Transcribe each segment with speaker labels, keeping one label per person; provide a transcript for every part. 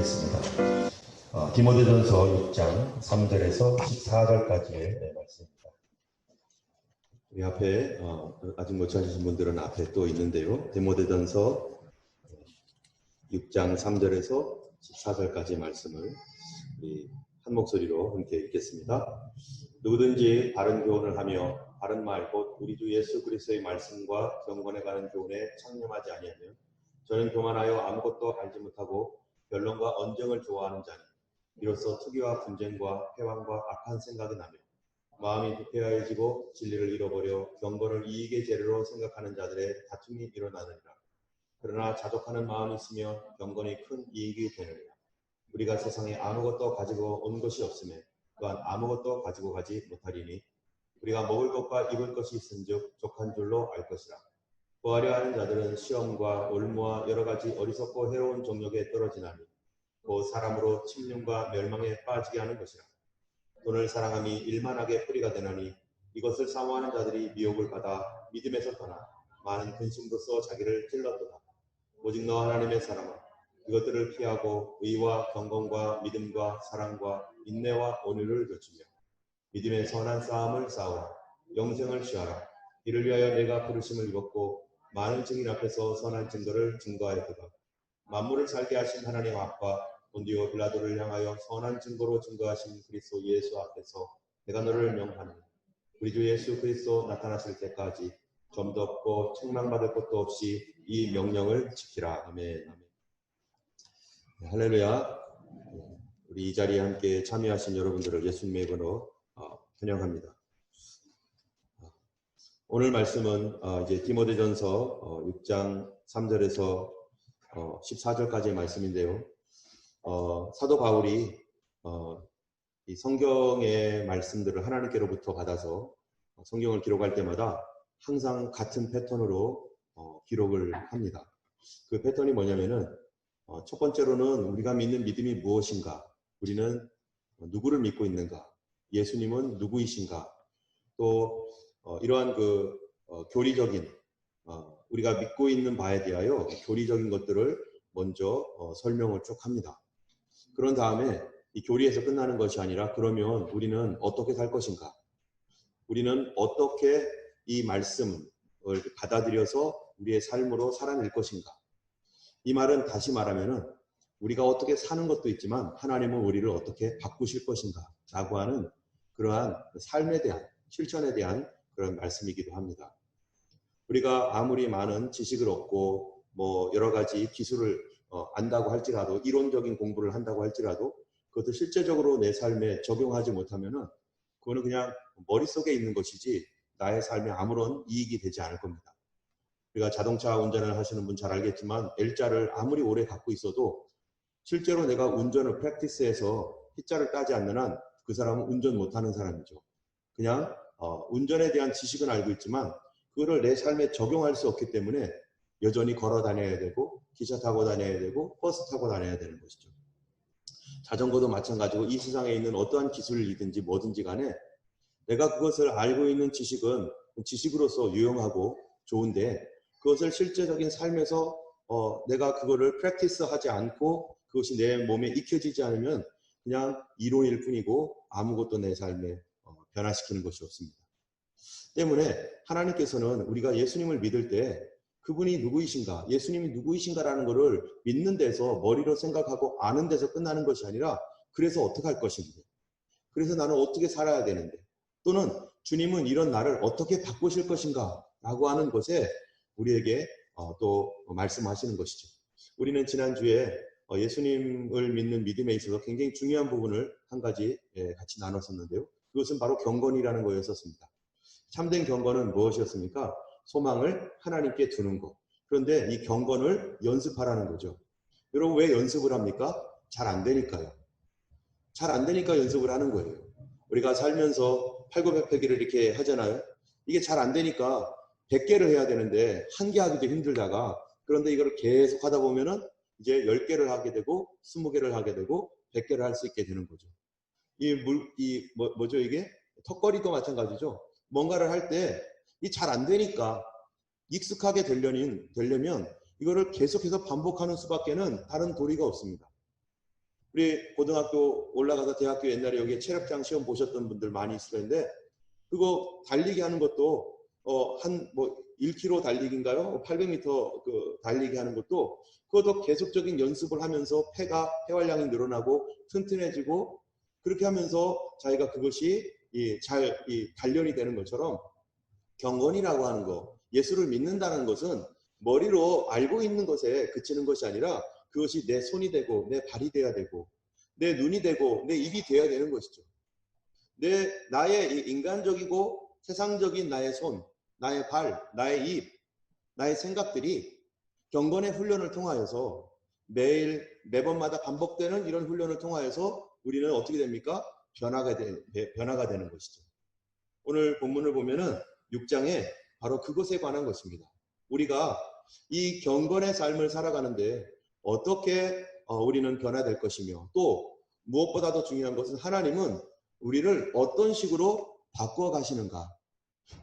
Speaker 1: 읽겠습니다. 디모데전서 6장 3절에서 14절까지의 말씀입니다. 우리 앞에 아직 못 찾으신 분들은 앞에 또 있는데요. 디모데전서 6장 3절에서 14절까지의 말씀을 한 목소리로 함께 읽겠습니다. 누구든지 바른 교훈을 하며 바른 말 곧 우리 주 예수 그리스도의 말씀과 경건에 가는 교훈에 창념하지 아니하며 저는 교만하여 아무것도 알지 못하고 변론과 언쟁을 좋아하는 자니 이로써 투기와 분쟁과 패왕과 악한 생각이 나며 마음이 부패하여지고 진리를 잃어버려 경건을 이익의 재료로 생각하는 자들의 다툼이 일어나느니라. 그러나 자족하는 마음이 있으며 경건이 큰 이익이 되느니라. 우리가 세상에 아무것도 가지고 온 것이 없으며 또한 아무것도 가지고 가지 못하리니 우리가 먹을 것과 입을 것이 있은즉 족한 줄로 알 것이라. 구하려 하는 자들은 시험과 올무와 여러 가지 어리석고 해로운 정욕에 떨어지나니 곧 사람으로 침륜과 멸망에 빠지게 하는 것이라. 돈을 사랑함이 일만하게 뿌리가 되나니 이것을 사모하는 자들이 미혹을 받아 믿음에서 떠나 많은 근심으로써 자기를 찔렀도다. 오직 너 하나님의 사람아 이것들을 피하고 의와 경건과 믿음과 사랑과 인내와 온유를 갖추며 믿음의 선한 싸움을 싸우라. 영생을 취하라. 이를 위하여 내가 부르심을 입었고 많은 증인 앞에서 선한 증거를 증거하였도다. 만물을 살게 하신 하나님 앞과 본디오 빌라도를 향하여 선한 증거로 증거하신 그리스도 예수 앞에서 내가 너를 명하노니 우리 주 예수 그리스도 나타나실 때까지 점도 없고 책망받을 것도 없이 이 명령을 지키라. 아멘. 할렐루야. 우리 이 자리에 함께 참여하신 여러분들을 예수님의 이름으로 환영합니다. 오늘 말씀은 이제 디모데전서 6장 3절에서 14절까지의 말씀인데요. 사도 바울이 이 성경의 말씀들을 하나님께로부터 받아서 성경을 기록할 때마다 항상 같은 패턴으로 기록을 합니다. 그 패턴이 뭐냐면은 첫 번째로는 우리가 믿는 믿음이 무엇인가, 우리는 누구를 믿고 있는가, 예수님은 누구이신가, 또 이러한 교리적인 우리가 믿고 있는 바에 대하여 교리적인 것들을 먼저 설명을 쭉 합니다. 그런 다음에 이 교리에서 끝나는 것이 아니라 그러면 우리는 어떻게 살 것인가, 우리는 어떻게 이 말씀을 받아들여서 우리의 삶으로 살아낼 것인가. 이 말은 다시 말하면은 우리가 어떻게 사는 것도 있지만 하나님은 우리를 어떻게 바꾸실 것인가 라고 하는 그러한 삶에 대한 실천에 대한 그런 말씀이기도 합니다. 우리가 아무리 많은 지식을 얻고 여러 가지 기술을 안다고 할지라도, 이론적인 공부를 한다고 할지라도 그것을 실제적으로 내 삶에 적용하지 못하면은 그거는 그냥 머릿속에 있는 것이지 나의 삶에 아무런 이익이 되지 않을 겁니다. 우리가 자동차 운전을 하시는 분 잘 알겠지만 L자를 아무리 오래 갖고 있어도 실제로 내가 운전을 프랙티스해서 P자를 따지 않는 한 그 사람은 운전 못하는 사람이죠. 그냥 운전에 대한 지식은 알고 있지만 그거를 내 삶에 적용할 수 없기 때문에 여전히 걸어 다녀야 되고 기차 타고 다녀야 되고 버스 타고 다녀야 되는 것이죠. 자전거도 마찬가지고 이 세상에 있는 어떠한 기술이든지 뭐든지 간에 내가 그것을 알고 있는 지식은 지식으로서 유용하고 좋은데 그것을 실제적인 삶에서 내가 그거를 프랙티스하지 않고 그것이 내 몸에 익혀지지 않으면 그냥 이론일 뿐이고 아무것도 내 삶에 변화시키는 것이 없습니다. 때문에 하나님께서는 우리가 예수님을 믿을 때 그분이 누구이신가, 예수님이 누구이신가라는 것을 믿는 데서 머리로 생각하고 아는 데서 끝나는 것이 아니라 그래서 어떻게 할 것인데, 그래서 나는 어떻게 살아야 되는데, 또는 주님은 이런 나를 어떻게 바꾸실 것인가 라고 하는 것에 우리에게 또 말씀하시는 것이죠. 우리는 지난주에 예수님을 믿는 믿음에 있어서 굉장히 중요한 부분을 한 가지 같이 나눴었는데요. 그것은 바로 경건이라는 거였었습니다. 참된 경건은 무엇이었습니까? 소망을 하나님께 두는 것. 그런데 이 경건을 연습하라는 거죠. 여러분 왜 연습을 합니까? 잘 안 되니까요. 잘 안 되니까 연습을 하는 거예요. 우리가 살면서 팔굽혀펴기를 이렇게 하잖아요. 이게 잘 안 되니까 100개를 해야 되는데 1개 하기도 힘들다가, 그런데 이걸 계속 하다 보면은 이제 10개를 하게 되고 20개를 하게 되고 100개를 할 수 있게 되는 거죠. 뭐죠 이게? 턱걸이도 마찬가지죠. 뭔가를 할 때 이 잘 안 되니까 익숙하게 되려면 이거를 계속해서 반복하는 수밖에는 다른 도리가 없습니다. 우리 고등학교 올라가서 대학교 옛날에 여기 체력장 시험 보셨던 분들 많이 있을 텐데 그거 달리기 하는 것도 한 뭐 1km 달리기인가요? 800m 그 달리기 하는 것도 그것도 계속적인 연습을 하면서 폐활량이 늘어나고 튼튼해지고 그렇게 하면서 자기가 그것이 단련이 되는 것처럼 경건이라고 하는 거, 예수를 믿는다는 것은 머리로 알고 있는 것에 그치는 것이 아니라 그것이 내 손이 되고 내 발이 돼야 되고 내 눈이 되고 내 입이 돼야 되는 것이죠. 나의 인간적이고 세상적인 나의 손, 나의 발, 나의 입, 나의 생각들이 경건의 훈련을 통하여서 매번마다 반복되는 이런 훈련을 통하여서 우리는 어떻게 됩니까? 변화가 되는 것이죠. 오늘 본문을 보면은 6장에 바로 그것에 관한 것입니다. 우리가 이 경건의 삶을 살아가는데 어떻게 우리는 변화될 것이며 또 무엇보다도 중요한 것은 하나님은 우리를 어떤 식으로 바꾸어 가시는가.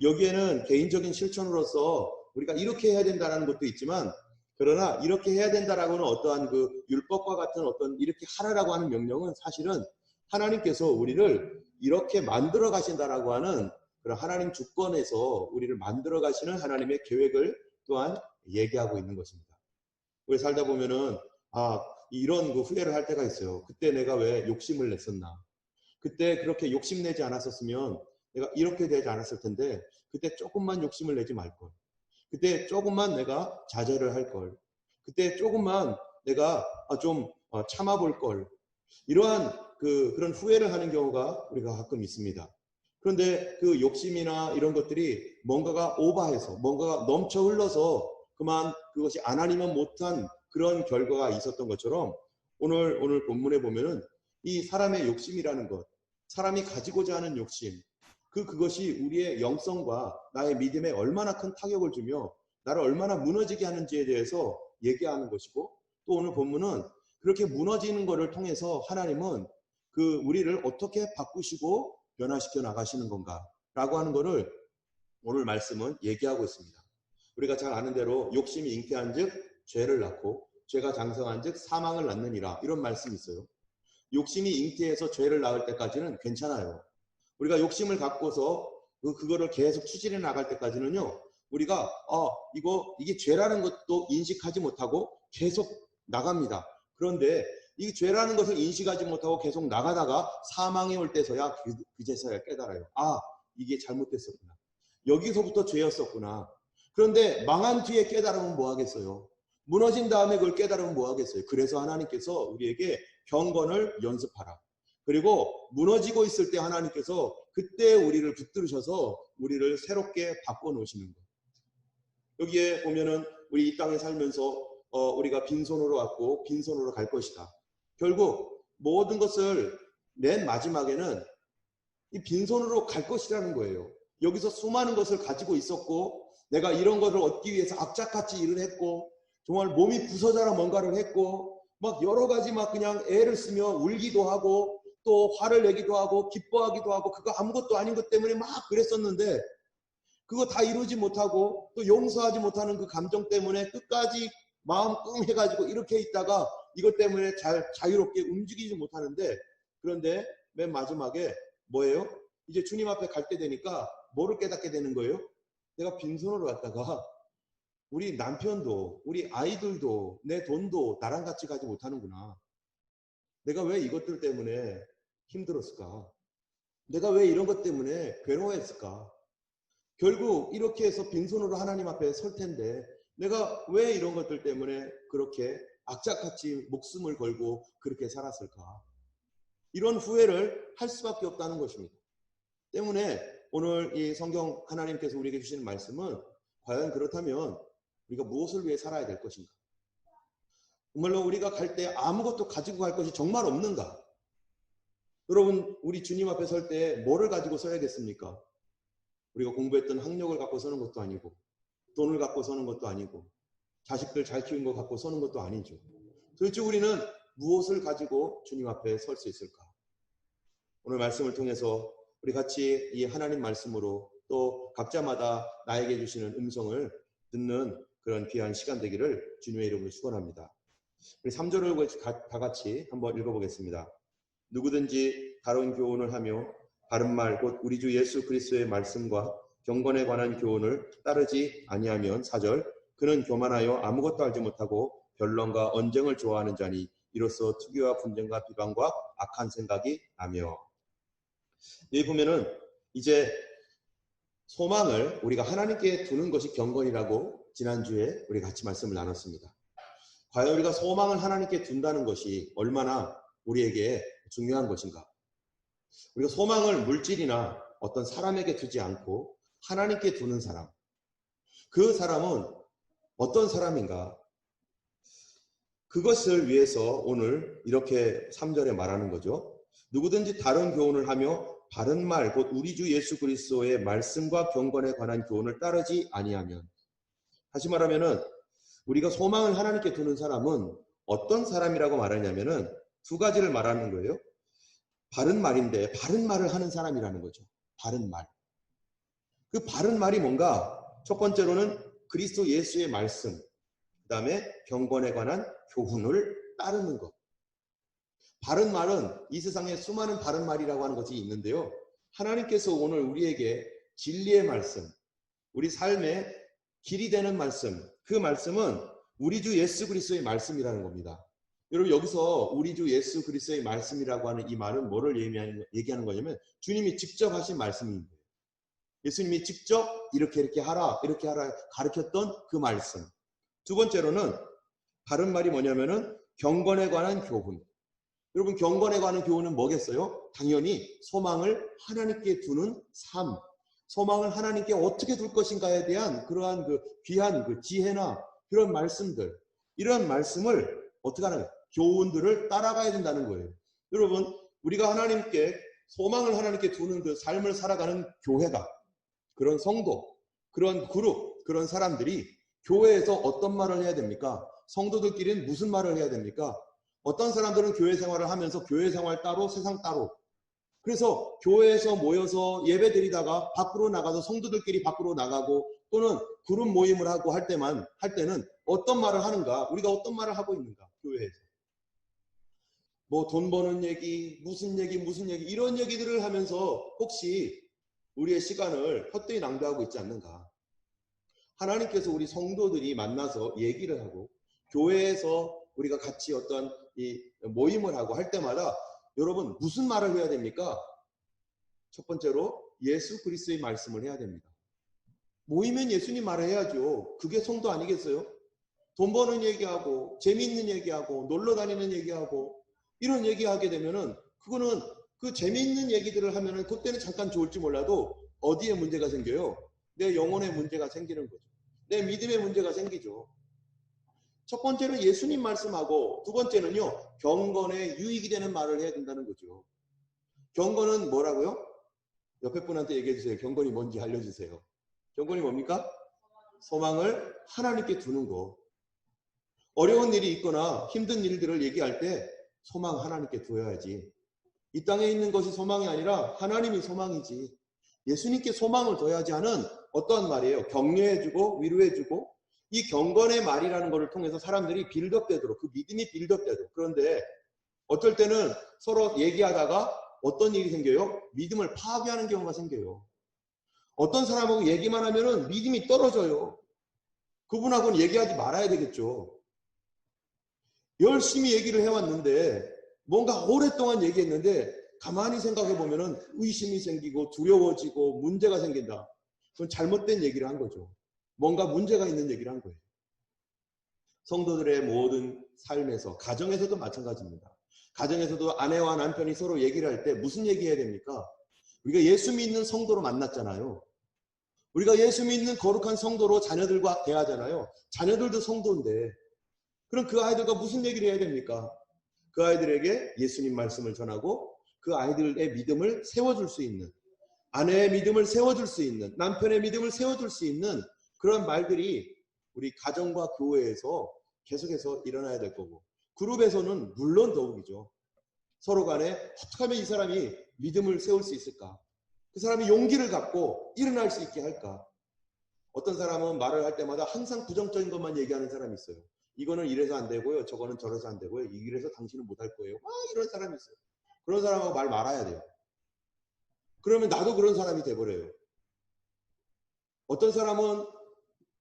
Speaker 1: 여기에는 개인적인 실천으로서 우리가 이렇게 해야 된다는 것도 있지만 그러나 이렇게 해야 된다라고는 어떠한 그 율법과 같은 어떤 이렇게 하라라고 하는 명령은 사실은 하나님께서 우리를 이렇게 만들어 가신다라고 하는 그런 하나님 주권에서 우리를 만들어 가시는 하나님의 계획을 또한 얘기하고 있는 것입니다. 우리 살다 보면은 이런 그 후회를 할 때가 있어요. 그때 내가 왜 욕심을 냈었나? 그때 그렇게 욕심내지 않았었으면 내가 이렇게 되지 않았을 텐데 그때 조금만 욕심을 내지 말걸. 그때 조금만 내가 자제를 할걸. 그때 조금만 내가 좀 참아볼 걸. 이러한 그런 후회를 하는 경우가 우리가 가끔 있습니다. 그런데 그 욕심이나 이런 것들이 뭔가가 오버해서 뭔가가 넘쳐 흘러서 그만 그것이 안 아니면 못한 그런 결과가 있었던 것처럼 오늘 본문에 보면은 이 사람의 욕심이라는 것, 사람이 가지고자 하는 욕심, 그것이 우리의 영성과 나의 믿음에 얼마나 큰 타격을 주며 나를 얼마나 무너지게 하는지에 대해서 얘기하는 것이고 또 오늘 본문은 그렇게 무너지는 것을 통해서 하나님은 우리를 어떻게 바꾸시고 변화시켜 나가시는 건가라고 하는 것을 오늘 말씀은 얘기하고 있습니다. 우리가 잘 아는 대로 욕심이 잉태한 즉 죄를 낳고 죄가 장성한 즉 사망을 낳느니라 이런 말씀이 있어요. 욕심이 잉태해서 죄를 낳을 때까지는 괜찮아요. 우리가 욕심을 갖고서 그거를 계속 추진해 나갈 때까지는요. 우리가 이게 죄라는 것도 인식하지 못하고 계속 나갑니다. 그런데 이 죄라는 것을 인식하지 못하고 계속 나가다가 사망에 올 때서야 그제서야 깨달아요. 이게 잘못됐었구나. 여기서부터 죄였었구나. 그런데 망한 뒤에 깨달으면 뭐 하겠어요? 무너진 다음에 그걸 깨달으면 뭐 하겠어요? 그래서 하나님께서 우리에게 경건을 연습하라. 그리고 무너지고 있을 때 하나님께서 그때 우리를 붙들으셔서 우리를 새롭게 바꿔놓으시는 거예요. 여기에 보면은 우리 이 땅에 살면서 우리가 빈손으로 왔고 빈손으로 갈 것이다. 결국 모든 것을 맨 마지막에는 이 빈손으로 갈 것이라는 거예요. 여기서 수많은 것을 가지고 있었고 내가 이런 것을 얻기 위해서 악착같이 일을 했고 정말 몸이 부서져라 뭔가를 했고 막 여러 가지 막 그냥 애를 쓰며 울기도 하고 또 화를 내기도 하고 기뻐하기도 하고 그거 아무것도 아닌 것 때문에 막 그랬었는데 그거 다 이루지 못하고 또 용서하지 못하는 그 감정 때문에 끝까지 마음 끙 해가지고 이렇게 있다가 이것 때문에 자유롭게 움직이지 못하는데 그런데 맨 마지막에 뭐예요? 이제 주님 앞에 갈 때 되니까 뭐를 깨닫게 되는 거예요? 내가 빈손으로 왔다가 우리 남편도 우리 아이들도 내 돈도 나랑 같이 가지 못하는구나. 내가 왜 이것들 때문에 힘들었을까? 내가 왜 이런 것 때문에 괴로워했을까? 결국 이렇게 해서 빈손으로 하나님 앞에 설 텐데 내가 왜 이런 것들 때문에 그렇게 악착같이 목숨을 걸고 그렇게 살았을까? 이런 후회를 할 수밖에 없다는 것입니다. 때문에 오늘 이 성경 하나님께서 우리에게 주시는 말씀은 과연 그렇다면 우리가 무엇을 위해 살아야 될 것인가? 정말로 우리가 갈 때 아무것도 가지고 갈 것이 정말 없는가? 여러분 우리 주님 앞에 설 때 뭐를 가지고 서야겠습니까? 우리가 공부했던 학력을 갖고 서는 것도 아니고 돈을 갖고 서는 것도 아니고 자식들 잘 키운 거 갖고 서는 것도 아니죠. 도대체 우리는 무엇을 가지고 주님 앞에 설 수 있을까? 오늘 말씀을 통해서 우리 같이 이 하나님 말씀으로 또 각자마다 나에게 주시는 음성을 듣는 그런 귀한 시간 되기를 주님의 이름으로 축원합니다. 우리 3절을 다 같이 한번 읽어보겠습니다. 누구든지 다른 교훈을 하며 바른 말 곧 우리 주 예수 그리스도의 말씀과 경건에 관한 교훈을 따르지 아니하면 4절 그는 교만하여 아무것도 알지 못하고 변론과 언쟁을 좋아하는 자니 이로써 투기와 분쟁과 비방과 악한 생각이 나며. 여기 보면은 이제 소망을 우리가 하나님께 두는 것이 경건이라고 지난주에 우리 같이 말씀을 나눴습니다. 과연 우리가 소망을 하나님께 둔다는 것이 얼마나 우리에게 중요한 것인가? 우리가 소망을 물질이나 어떤 사람에게 두지 않고 하나님께 두는 사람, 그 사람은 어떤 사람인가? 그것을 위해서 오늘 이렇게 3절에 말하는 거죠. 누구든지 다른 교훈을 하며 바른 말 곧 우리 주 예수 그리스도의 말씀과 경건에 관한 교훈을 따르지 아니하면, 다시 말하면은 우리가 소망을 하나님께 두는 사람은 어떤 사람이라고 말하냐면은 두 가지를 말하는 거예요. 바른 말인데 바른 말을 하는 사람이라는 거죠. 바른 말. 그 바른 말이 뭔가? 첫 번째로는 그리스도 예수의 말씀, 그 다음에 경건에 관한 교훈을 따르는 것. 바른 말은 이 세상에 수많은 바른 말이라고 하는 것이 있는데요. 하나님께서 오늘 우리에게 진리의 말씀, 우리 삶의 길이 되는 말씀, 그 말씀은 우리 주 예수 그리스도의 말씀이라는 겁니다. 여러분, 여기서 우리 주 예수 그리스도의 말씀이라고 하는 이 말은 뭐를 얘기하는 거냐면 주님이 직접 하신 말씀입니다. 예수님이 직접 이렇게 하라 가르쳤던 그 말씀. 두 번째로는 바른 말이 뭐냐면은 경건에 관한 교훈. 여러분, 경건에 관한 교훈은 뭐겠어요? 당연히 소망을 하나님께 두는 삶, 소망을 하나님께 어떻게 둘 것인가에 대한 그러한 그 귀한 그 지혜나 그런 말씀들, 이런 말씀을 어떻게 하는 거예요? 교훈들을 따라가야 된다는 거예요. 여러분, 우리가 하나님께 소망을 하나님께 두는 그 삶을 살아가는 교회가, 그런 성도, 그런 그룹, 그런 사람들이 교회에서 어떤 말을 해야 됩니까? 성도들끼리는 무슨 말을 해야 됩니까? 어떤 사람들은 교회 생활을 하면서 교회 생활 따로 세상 따로, 그래서 교회에서 모여서 예배 드리다가 밖으로 나가서 성도들끼리 밖으로 나가고 또는 그룹 모임을 하고 할 때는 어떤 말을 하는가? 우리가 어떤 말을 하고 있는가? 교회에서 뭐 돈 버는 얘기, 무슨 얘기 이런 얘기들을 하면서 혹시 우리의 시간을 헛되이 낭비하고 있지 않는가? 하나님께서 우리 성도들이 만나서 얘기를 하고 교회에서 우리가 같이 어떤 이 모임을 하고 할 때마다 여러분 무슨 말을 해야 됩니까? 첫 번째로 예수 그리스도의 말씀을 해야 됩니다. 모이면 예수님 말을 해야죠. 그게 성도 아니겠어요? 돈 버는 얘기하고 재미있는 얘기하고 놀러 다니는 얘기하고 이런 얘기하게 되면은 그거는 그 재미있는 얘기들을 하면은 그때는 잠깐 좋을지 몰라도 어디에 문제가 생겨요? 내 영혼에 문제가 생기는 거죠. 내 믿음에 문제가 생기죠. 첫 번째는 예수님 말씀하고 두 번째는요, 경건에 유익이 되는 말을 해야 된다는 거죠. 경건은 뭐라고요? 옆에 분한테 얘기해 주세요. 경건이 뭔지 알려주세요. 경건이 뭡니까? 소망을 하나님께 두는 거. 어려운 일이 있거나 힘든 일들을 얘기할 때 소망 하나님께 두어야지. 이 땅에 있는 것이 소망이 아니라 하나님이 소망이지. 예수님께 소망을 둬야지 하는 어떠한 말이에요? 격려해주고 위로해주고 이 경건의 말이라는 것을 통해서 사람들이 빌드업되도록, 그 믿음이 빌드업되도록. 그런데 어떨 때는 서로 얘기하다가 어떤 일이 생겨요? 믿음을 파괴하는 경우가 생겨요. 어떤 사람하고 얘기만 하면은 믿음이 떨어져요. 그분하고는 얘기하지 말아야 되겠죠. 열심히 얘기를 해왔는데 뭔가 오랫동안 얘기했는데 가만히 생각해 보면은 의심이 생기고 두려워지고 문제가 생긴다. 그건 잘못된 얘기를 한 거죠. 뭔가 문제가 있는 얘기를 한 거예요. 성도들의 모든 삶에서, 가정에서도 마찬가지입니다. 가정에서도 아내와 남편이 서로 얘기를 할 때 무슨 얘기해야 됩니까? 우리가 예수 믿는 성도로 만났잖아요. 우리가 예수 믿는 거룩한 성도로 자녀들과 대하잖아요. 자녀들도 성도인데 그럼 그 아이들과 무슨 얘기를 해야 됩니까? 그 아이들에게 예수님 말씀을 전하고 그 아이들의 믿음을 세워줄 수 있는, 아내의 믿음을 세워줄 수 있는, 남편의 믿음을 세워줄 수 있는 그런 말들이 우리 가정과 교회에서 계속해서 일어나야 될 거고, 그룹에서는 물론 더욱이죠. 서로 간에 어떻게 하면 이 사람이 믿음을 세울 수 있을까? 그 사람이 용기를 갖고 일어날 수 있게 할까? 어떤 사람은 말을 할 때마다 항상 부정적인 것만 얘기하는 사람이 있어요. 이거는 이래서 안 되고요. 저거는 저래서 안 되고요. 이래서 당신은 못할 거예요. 이런 사람이 있어요. 그런 사람하고 말 말아야 돼요. 그러면 나도 그런 사람이 돼버려요. 어떤 사람은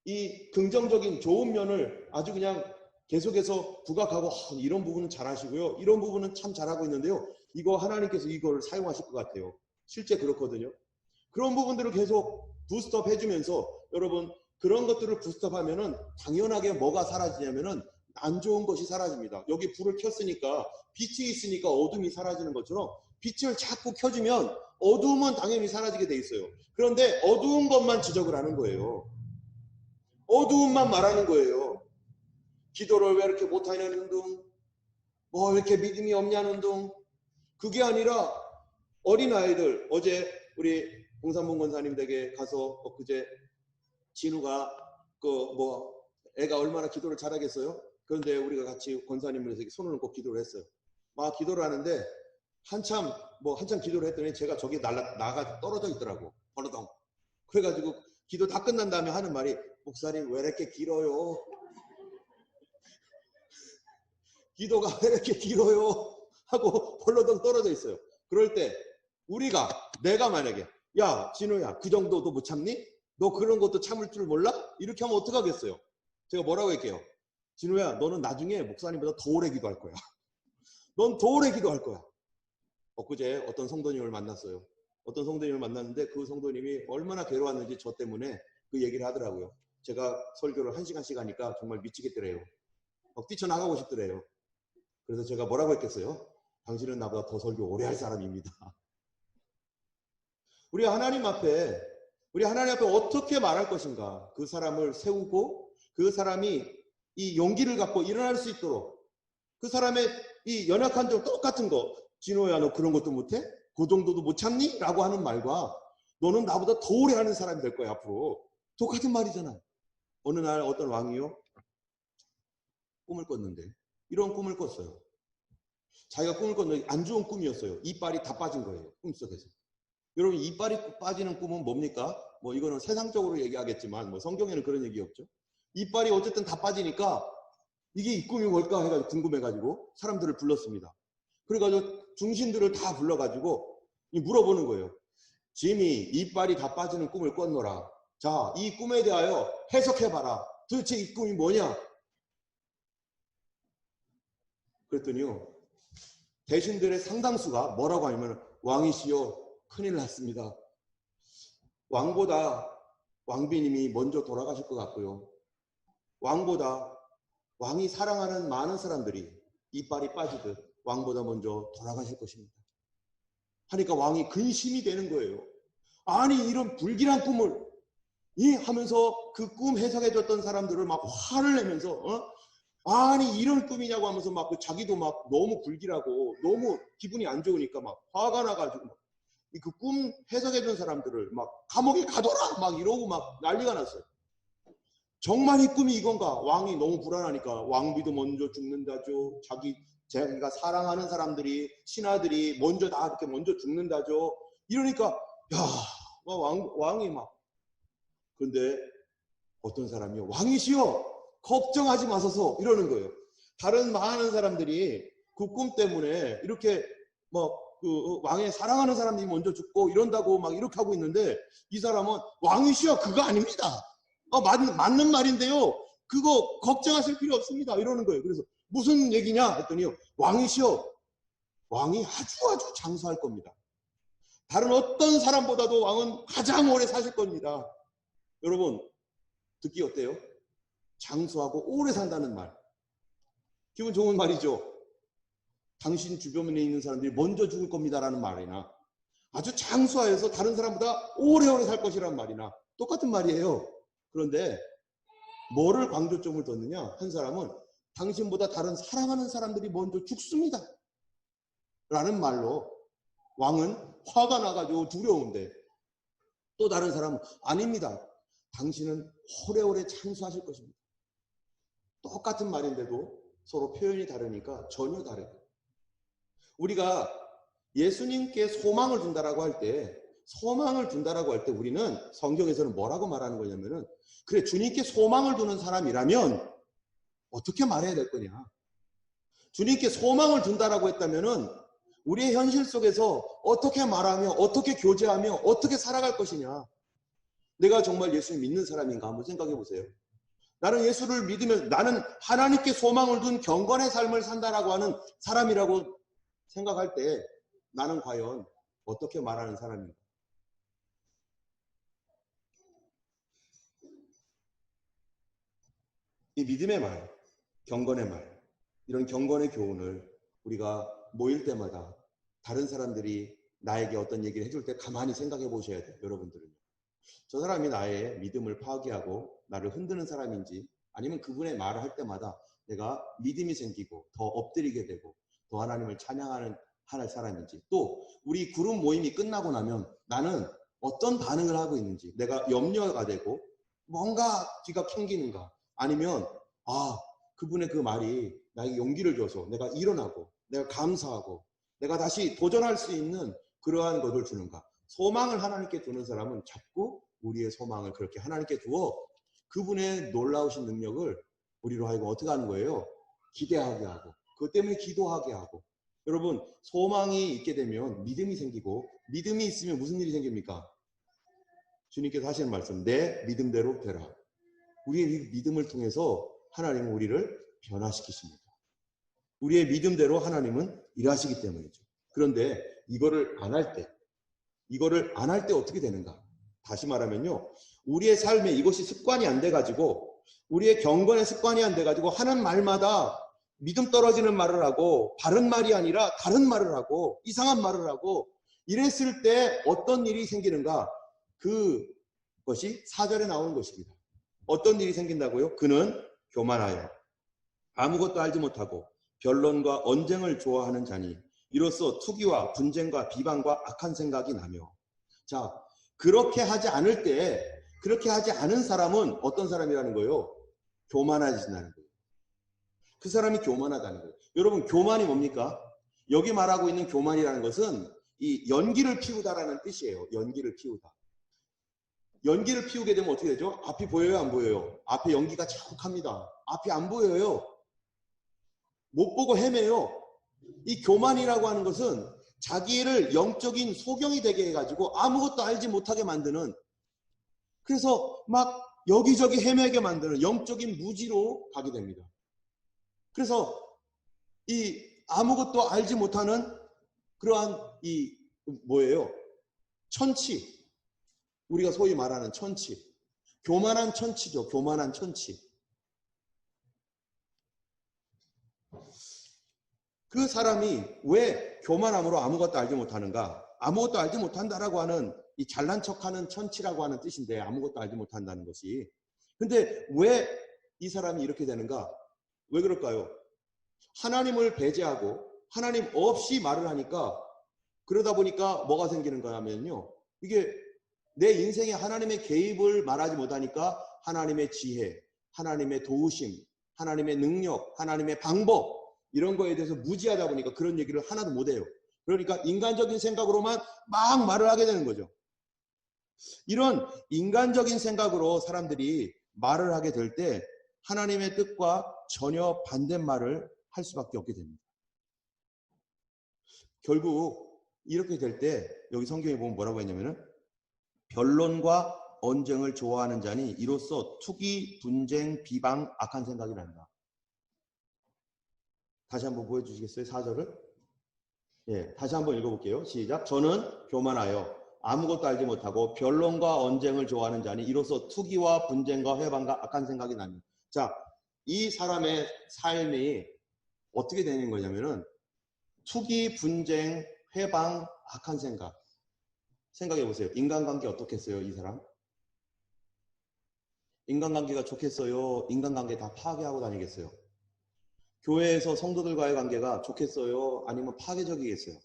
Speaker 1: 이 긍정적인 좋은 면을 아주 그냥 계속해서 부각하고 이런 부분은 잘하시고요. 이런 부분은 참 잘하고 있는데요. 이거 하나님께서 이걸 사용하실 것 같아요. 실제 그렇거든요. 그런 부분들을 계속 부스트업 해주면서 여러분 그런 것들을 부스트업 하면은 당연하게 뭐가 사라지냐면은 안 좋은 것이 사라집니다. 여기 불을 켰으니까 빛이 있으니까 어둠이 사라지는 것처럼 빛을 자꾸 켜주면 어두움은 당연히 사라지게 돼 있어요. 그런데 어두운 것만 지적을 하는 거예요. 어두움만 말하는 거예요. 기도를 왜 이렇게 못하냐는 둥, 뭐 왜 이렇게 믿음이 없냐는 둥. 그게 아니라 어린아이들, 어제 우리 봉산봉 권사님 댁에 가서 그제 진우가 애가 얼마나 기도를 잘하겠어요? 그런데 우리가 같이 권사님을 해서 손을 놓고 기도를 했어요. 막 기도를 하는데 한참 기도를 했더니 제가 저기 나가 떨어져 있더라고. 버르덩. 그래가지고 기도 다 끝난 다음에 하는 말이 목사님 왜 이렇게 길어요? 기도가 왜 이렇게 길어요? 하고 벌러덩 떨어져 있어요. 그럴 때 내가 만약에 야 진우야 그 정도도 못 참니? 너 그런 것도 참을 줄 몰라? 이렇게 하면 어떡하겠어요? 제가 뭐라고 할게요? 진우야 너는 나중에 목사님보다 더 오래 기도할 거야. 넌 더 오래 기도할 거야. 엊그제 어떤 성도님을 만났어요. 어떤 성도님을 만났는데 그 성도님이 얼마나 괴로웠는지 저 때문에 그 얘기를 하더라고요. 제가 설교를 1시간씩 하니까 정말 미치겠더래요. 뛰쳐나가고 싶더래요. 그래서 제가 뭐라고 했겠어요? 당신은 나보다 더 설교 오래 할 사람입니다. 우리 하나님 앞에 어떻게 말할 것인가? 그 사람을 세우고 그 사람이 이 용기를 갖고 일어날 수 있도록 그 사람의 이 연약한 점 똑같은 거 진호야 너 그런 것도 못해? 그 정도도 못 참니? 라고 하는 말과 너는 나보다 더 오래 하는 사람이 될 거야 앞으로. 똑같은 말이잖아. 어느 날 어떤 왕이요? 꿈을 꿨는데 이런 꿈을 꿨어요. 자기가 꿈을 꿨는데 안 좋은 꿈이었어요. 이빨이 다 빠진 거예요. 꿈속에서. 여러분 이빨이 빠지는 꿈은 뭡니까? 뭐 이거는 세상적으로 얘기하겠지만 뭐 성경에는 그런 얘기 없죠. 이빨이 어쨌든 다 빠지니까 이게 이 꿈이 뭘까 해가지고 궁금해가지고 사람들을 불렀습니다. 그래가지고 중신들을 다 불러가지고 물어보는 거예요. 짐이 이빨이 다 빠지는 꿈을 꿨노라. 자, 이 꿈에 대하여 해석해봐라. 도대체 이 꿈이 뭐냐? 그랬더니요. 대신들의 상당수가 뭐라고 하냐면 왕이시여 큰일 났습니다. 왕보다 왕비님이 먼저 돌아가실 것 같고요. 왕보다 왕이 사랑하는 많은 사람들이 이빨이 빠지듯 왕보다 먼저 돌아가실 것입니다. 하니까 왕이 근심이 되는 거예요. 아니 이런 불길한 꿈을 하면서 그 꿈 해석해줬던 사람들을 막 화를 내면서 아니 이런 꿈이냐고 하면서 막 자기도 막 너무 불길하고 너무 기분이 안 좋으니까 막 화가 나가지고 그 꿈 해석해준 사람들을 막 감옥에 가둬라 막 이러고 막 난리가 났어요. 정말 이 꿈이 이건가? 왕이 너무 불안하니까 왕비도 먼저 죽는다죠. 자기가 사랑하는 사람들이 신하들이 먼저 다 이렇게 먼저 죽는다죠. 이러니까 야 왕이 막 그런데 어떤 사람이요 왕이시여 걱정하지 마소서 이러는 거예요. 다른 많은 사람들이 그 꿈 때문에 이렇게 그 왕의 사랑하는 사람들이 먼저 죽고 이런다고 막 이렇게 하고 있는데 이 사람은 왕이시여 그거 아닙니다. 맞는 말인데요. 그거 걱정하실 필요 없습니다. 이러는 거예요. 그래서 무슨 얘기냐 했더니요. 왕이시여 왕이 아주 장수할 겁니다. 다른 어떤 사람보다도 왕은 가장 오래 사실 겁니다. 여러분 듣기 어때요? 장수하고 오래 산다는 말. 기분 좋은 말이죠. 당신 주변에 있는 사람들이 먼저 죽을 겁니다라는 말이나 아주 장수하여서 다른 사람보다 오래오래 살 것이라는 말이나 똑같은 말이에요. 그런데 뭐를 강조점을 뒀느냐? 한 사람은 당신보다 다른 사랑하는 사람들이 먼저 죽습니다. 라는 말로 왕은 화가 나가지고 두려운데 또 다른 사람은 아닙니다. 당신은 오래오래 장수하실 것입니다. 똑같은 말인데도 서로 표현이 다르니까 전혀 다르고 우리가 예수님께 소망을 준다라고 할 때 우리는 성경에서는 뭐라고 말하는 거냐면은 그래 주님께 소망을 두는 사람이라면 어떻게 말해야 될 거냐? 주님께 소망을 둔다라고 했다면은 우리의 현실 속에서 어떻게 말하며 어떻게 교제하며 어떻게 살아갈 것이냐? 내가 정말 예수를 믿는 사람인가 한번 생각해 보세요. 나는 예수를 믿으면 나는 하나님께 소망을 둔 경건의 삶을 산다라고 하는 사람이라고 생각할 때 나는 과연 어떻게 말하는 사람인가? 이 믿음의 말, 경건의 말, 이런 경건의 교훈을 우리가 모일 때마다 다른 사람들이 나에게 어떤 얘기를 해줄 때 가만히 생각해 보셔야 돼요. 여러분들은. 저 사람이 나의 믿음을 파괴하고 나를 흔드는 사람인지 아니면 그분의 말을 할 때마다 내가 믿음이 생기고 더 엎드리게 되고 더 하나님을 찬양하는 사람인지, 또 우리 그룹 모임이 끝나고 나면 나는 어떤 반응을 하고 있는지 내가 염려가 되고 뭔가 뒤가 캥기는가, 아니면 그분의 그 말이 나에게 용기를 줘서 내가 일어나고 내가 감사하고 내가 다시 도전할 수 있는 그러한 것을 주는가. 소망을 하나님께 두는 사람은 자꾸 우리의 소망을 그렇게 하나님께 두어 그분의 놀라우신 능력을 우리로 하여금 어떻게 하는 거예요? 기대하게 하고 그것 때문에 기도하게 하고. 여러분, 소망이 있게 되면 믿음이 생기고, 믿음이 있으면 무슨 일이 생깁니까? 주님께서 하시는 말씀, 내 믿음대로 되라. 우리의 믿음을 통해서 하나님은 우리를 변화시키십니다. 우리의 믿음대로 하나님은 일하시기 때문이죠. 그런데 이거를 안 할 때 어떻게 되는가? 다시 말하면요, 우리의 삶에 이것이 습관이 안 돼가지고, 우리의 경건의 습관이 안 돼가지고 하는 말마다 믿음 떨어지는 말을 하고 바른 말이 아니라 다른 말을 하고 이상한 말을 하고 이랬을 때 어떤 일이 생기는가? 그것이 4절에 나오는 것입니다. 어떤 일이 생긴다고요? 그는 교만하여 아무것도 알지 못하고 변론과 언쟁을 좋아하는 자니 이로써 투기와 분쟁과 비방과 악한 생각이 나며. 자, 그렇게 하지 않은 사람은 어떤 사람이라는 거예요? 교만해진다는 거예요. 그 사람이 교만하다는 거예요. 여러분, 교만이 뭡니까? 여기 말하고 있는 교만이라는 것은 이 연기를 피우다라는 뜻이에요. 연기를 피우다. 연기를 피우게 되면 어떻게 되죠? 앞이 보여요, 안 보여요? 앞에 연기가 자욱합니다. 앞이 안 보여요. 못 보고 헤매요. 이 교만이라고 하는 것은 자기를 영적인 소경이 되게 해가지고 아무것도 알지 못하게 만드는, 그래서 막 여기저기 헤매게 만드는 영적인 무지로 가게 됩니다. 그래서 이 아무것도 알지 못하는 그러한 뭐예요? 천치. 우리가 소위 말하는 천치. 교만한 천치죠. 교만한 천치. 그 사람이 왜 교만함으로 아무것도 알지 못하는가? 아무것도 알지 못한다라고 하는 이 잘난 척하는 천치라고 하는 뜻인데, 아무것도 알지 못한다는 것이. 근데 왜 이 사람이 이렇게 되는가? 왜 그럴까요? 하나님을 배제하고 하나님 없이 말을 하니까, 그러다 보니까 뭐가 생기는가 하면요, 이게 내 인생에 하나님의 개입을 말하지 못하니까 하나님의 지혜, 하나님의 도우심, 하나님의 능력, 하나님의 방법, 이런 거에 대해서 무지하다 보니까 그런 얘기를 하나도 못해요. 그러니까 인간적인 생각으로만 막 말을 하게 되는 거죠. 이런 인간적인 생각으로 사람들이 말을 하게 될 때 하나님의 뜻과 전혀 반대말을 할 수밖에 없게 됩니다. 결국 이렇게 될 때 여기 성경에 보면 뭐라고 했냐면은, 변론과 언쟁을 좋아하는 자니 이로써 투기, 분쟁, 비방, 악한 생각이 난다. 다시 한번 보여주시겠어요? 4절을? 예, 다시 한번 읽어볼게요. 시작. 저는 교만하여 아무것도 알지 못하고 변론과 언쟁을 좋아하는 자니 이로써 투기와 분쟁과 회방과 악한 생각이 납니다. 자, 이 사람의 삶이 어떻게 되는 거냐면은, 투기, 분쟁, 회방, 악한 생각. 생각해 보세요. 인간관계 어떻겠어요, 이 사람? 인간관계가 좋겠어요? 인간관계 다 파괴하고 다니겠어요? 교회에서 성도들과의 관계가 좋겠어요? 아니면 파괴적이겠어요?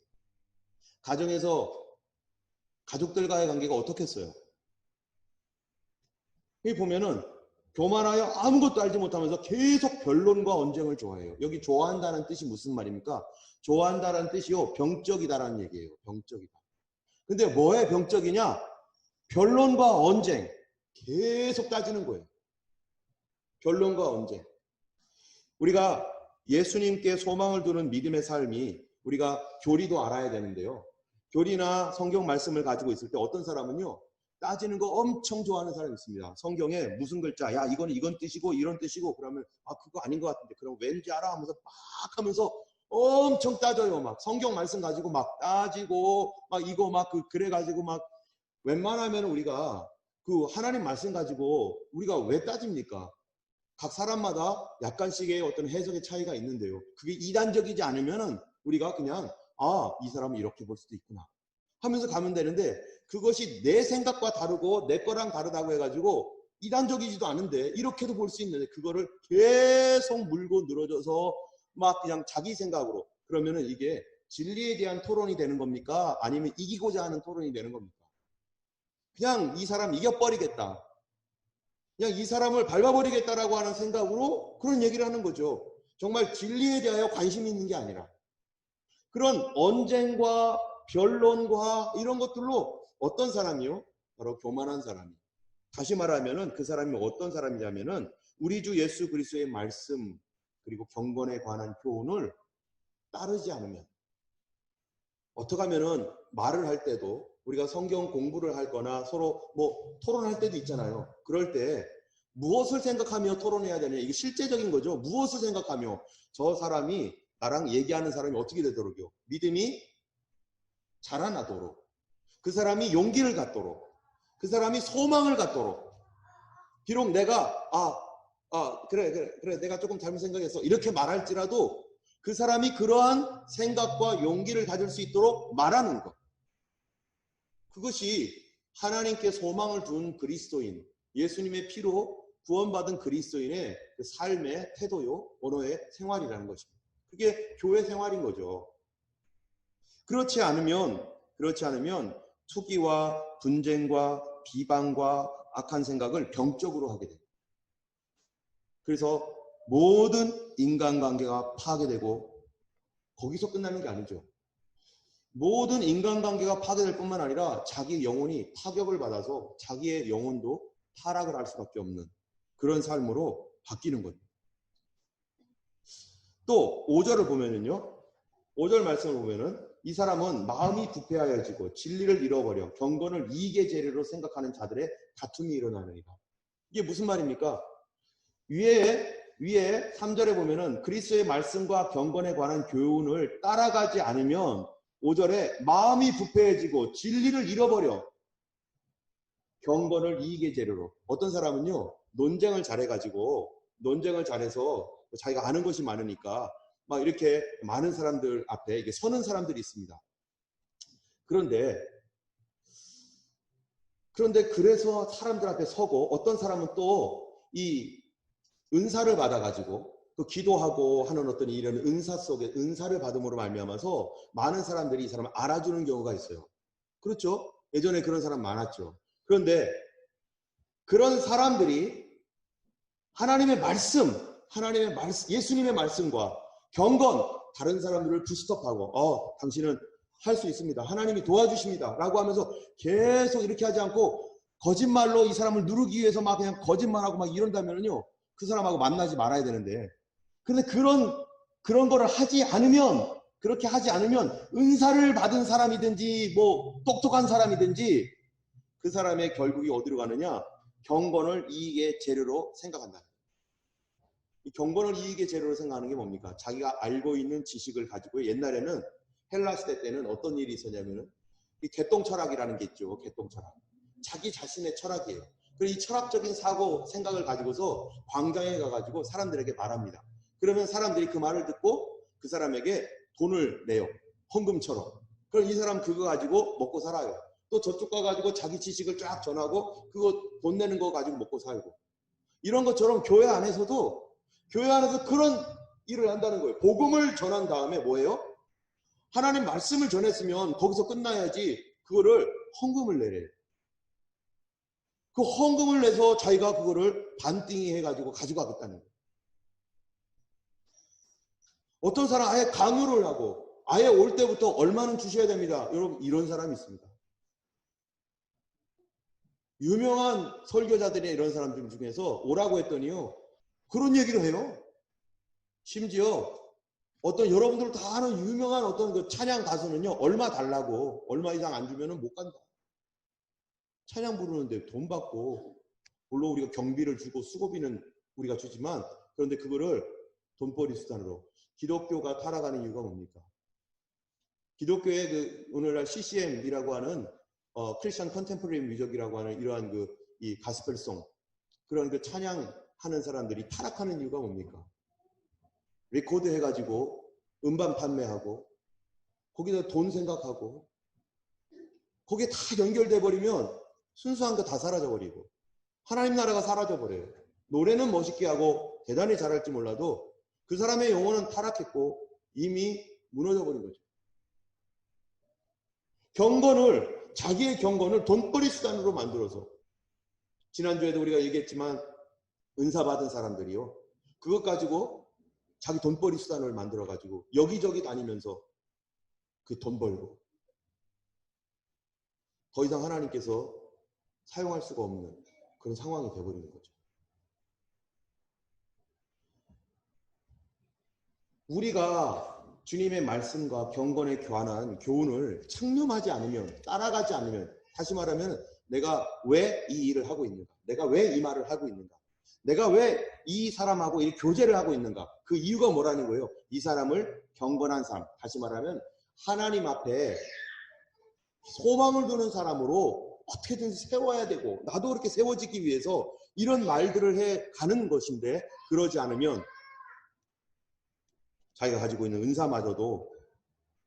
Speaker 1: 가정에서 가족들과의 관계가 어떻겠어요? 여기 보면은 교만하여 아무것도 알지 못하면서 계속 변론과 언쟁을 좋아해요. 여기 좋아한다는 뜻이 무슨 말입니까? 좋아한다는 뜻이요, 병적이다라는 얘기예요. 병적이다. 근데 뭐에 병적이냐? 변론과 언쟁. 계속 따지는 거예요. 변론과 언쟁. 우리가 예수님께 소망을 두는 믿음의 삶이 우리가 교리도 알아야 되는데요. 교리나 성경 말씀을 가지고 있을 때 어떤 사람은요, 따지는 거 엄청 좋아하는 사람이 있습니다. 성경에 무슨 글자, 야, 이건 뜻이고 이런 뜻이고, 그러면 아, 그거 아닌 것 같은데, 그럼 왠지 알아 하면서 막 하면서 엄청 따져요. 막 성경 말씀 가지고 막 따지고, 막 이거 막 그래가지고 막 웬만하면 우리가 그 하나님 말씀 가지고 우리가 왜 따집니까? 각 사람마다 약간씩의 어떤 해석의 차이가 있는데요. 그게 이단적이지 않으면은 우리가 그냥 이 사람은 이렇게 볼 수도 있구나 하면서 가면 되는데, 그것이 내 생각과 다르고 내 거랑 다르다고 해가지고 이단적이지도 않은데 이렇게도 볼 수 있는데 그거를 계속 물고 늘어져서 막 그냥 자기 생각으로, 그러면은 이게 진리에 대한 토론이 되는 겁니까? 아니면 이기고자 하는 토론이 되는 겁니까? 그냥 이 사람 이겨버리겠다, 그냥 이 사람을 밟아버리겠다라고 하는 생각으로 그런 얘기를 하는 거죠. 정말 진리에 대하여 관심이 있는 게 아니라 그런 언쟁과 변론과 이런 것들로 어떤 사람이요? 바로 교만한 사람이. 다시 말하면은 그 사람이 어떤 사람이냐면은 우리 주 예수 그리스도의 말씀 그리고 경건에 관한 교훈을 따르지 않으면, 어떻게 하면은 말을 할 때도 우리가 성경 공부를 할 거나 서로 뭐 토론할 때도 있잖아요. 그럴 때 무엇을 생각하며 토론해야 되냐, 이게 실제적인 거죠. 무엇을 생각하며 저 사람이 나랑 얘기하는 사람이 어떻게 되도록요? 믿음이 자라나도록, 그 사람이 용기를 갖도록, 그 사람이 소망을 갖도록. 비록 내가 그래 내가 조금 잘못 생각했어 이렇게 말할지라도 그 사람이 그러한 생각과 용기를 가질 수 있도록 말하는 것, 그것이 하나님께 소망을 둔 그리스도인, 예수님의 피로 구원받은 그리스도인의 그 삶의 태도요, 언어의 생활이라는 것입니다. 그게 교회 생활인 거죠. 그렇지 않으면 투기와 분쟁과 비방과 악한 생각을 병적으로 하게 됩니다. 그래서 모든 인간관계가 파괴되고, 거기서 끝나는 게 아니죠. 모든 인간관계가 파괴될 뿐만 아니라 자기 영혼이 타격을 받아서 자기의 영혼도 타락을 할 수밖에 없는 그런 삶으로 바뀌는 거죠. 또 5절을 보면은요, 5절 말씀을 보면은 이 사람은 마음이 부패하여지고 진리를 잃어버려 경건을 이익의 재료로 생각하는 자들의 다툼이 일어나느니라. 이게 무슨 말입니까? 위에 3절에 보면은 그리스도의 말씀과 경건에 관한 교훈을 따라가지 않으면 5절에 마음이 부패해지고 진리를 잃어버려 경건을 이익의 재료로. 어떤 사람은요, 논쟁을 잘해서 자기가 아는 것이 많으니까 막 이렇게 많은 사람들 앞에 이게 서는 사람들이 있습니다. 그런데 그래서 사람들 앞에 서고, 어떤 사람은 또 이 은사를 받아가지고 또 기도하고 하는 어떤 이런 은사 속에 은사를 받음으로 말미암아서 많은 사람들이 이 사람을 알아주는 경우가 있어요. 그렇죠? 예전에 그런 사람 많았죠. 그런데 그런 사람들이 하나님의 말씀, 예수님의 말씀과 경건, 다른 사람들을 부스톱하고 당신은 할 수 있습니다, 하나님이 도와주십니다 라고 하면서 계속 이렇게 하지 않고 거짓말로 이 사람을 누르기 위해서 막 그냥 거짓말하고 막 이런다면요, 그 사람하고 만나지 말아야 되는데, 그런데 그런 거를 그렇게 하지 않으면 은사를 받은 사람이든지 뭐 똑똑한 사람이든지 그 사람의 결국이 어디로 가느냐, 경건을 이익의 재료로 생각한다. 이 경건을 이익의 재료로 생각하는 게 뭡니까? 자기가 알고 있는 지식을 가지고, 옛날에는 헬라 시대 때는 어떤 일이 있었냐면은 이 개똥 철학이라는 게 있죠. 개똥 철학. 자기 자신의 철학이에요. 그리고 이 철학적인 생각을 가지고서 광장에 가가지고 사람들에게 말합니다. 그러면 사람들이 그 말을 듣고 그 사람에게 돈을 내요. 헌금처럼. 그럼 이 사람 그거 가지고 먹고 살아요. 또 저쪽 가가지고 자기 지식을 쫙 전하고 그거 돈 내는 거 가지고 먹고 살고. 이런 것처럼 교회 안에서 그런 일을 한다는 거예요. 복음을 전한 다음에 뭐예요? 하나님 말씀을 전했으면 거기서 끝나야지 그거를 헌금을 내래요. 그 헌금을 내서 자기가 그거를 반띵이 해가지고 가져가겠다는 거예요. 어떤 사람 아예 강요를 하고 아예 올 때부터 얼마는 주셔야 됩니다. 여러분, 이런 사람이 있습니다. 유명한 설교자들이 이런 사람들 중에서 오라고 했더니요, 그런 얘기를 해요. 심지어 어떤 여러분들 다 아는 유명한 어떤 그 찬양 가수는요, 얼마 달라고, 얼마 이상 안 주면은 못 간다. 찬양 부르는데 돈 받고, 물론 우리가 경비를 주고 수고비는 우리가 주지만, 그런데 그거를 돈벌이 수단으로. 기독교가 타락하는 이유가 뭡니까? 기독교의 그 오늘날 CCM이라고 하는 크리스천 컨템포러리 뮤직이라고 하는 이러한 이 가스펠송, 그런 그 찬양하는 사람들이 타락하는 이유가 뭡니까? 레코드 해가지고 음반 판매하고 거기다 돈 생각하고 거기에 다 연결돼 버리면 순수한 거 다 사라져 버리고 하나님 나라가 사라져 버려요. 노래는 멋있게 하고 대단히 잘할지 몰라도 그 사람의 영혼은 타락했고 이미 무너져 버린 거죠. 자기의 경건을 돈벌이 수단으로 만들어서, 지난주에도 우리가 얘기했지만 은사 받은 사람들이요, 그것 가지고 자기 돈벌이 수단을 만들어 가지고 여기저기 다니면서 그 돈 벌고 더 이상 하나님께서 사용할 수가 없는 그런 상황이 되어버리는 거죠. 우리가 주님의 말씀과 경건에 교환한 교훈을 창념하지 않으면, 따라가지 않으면, 다시 말하면 내가 왜 이 일을 하고 있는가? 내가 왜 이 말을 하고 있는가? 내가 왜 이 사람하고 이 교제를 하고 있는가? 그 이유가 뭐라는 거예요? 이 사람을 경건한 사람, 다시 말하면 하나님 앞에 소망을 두는 사람으로 어떻게든 세워야 되고, 나도 그렇게 세워지기 위해서 이런 말들을 해 가는 것인데, 그러지 않으면 자기가 가지고 있는 은사마저도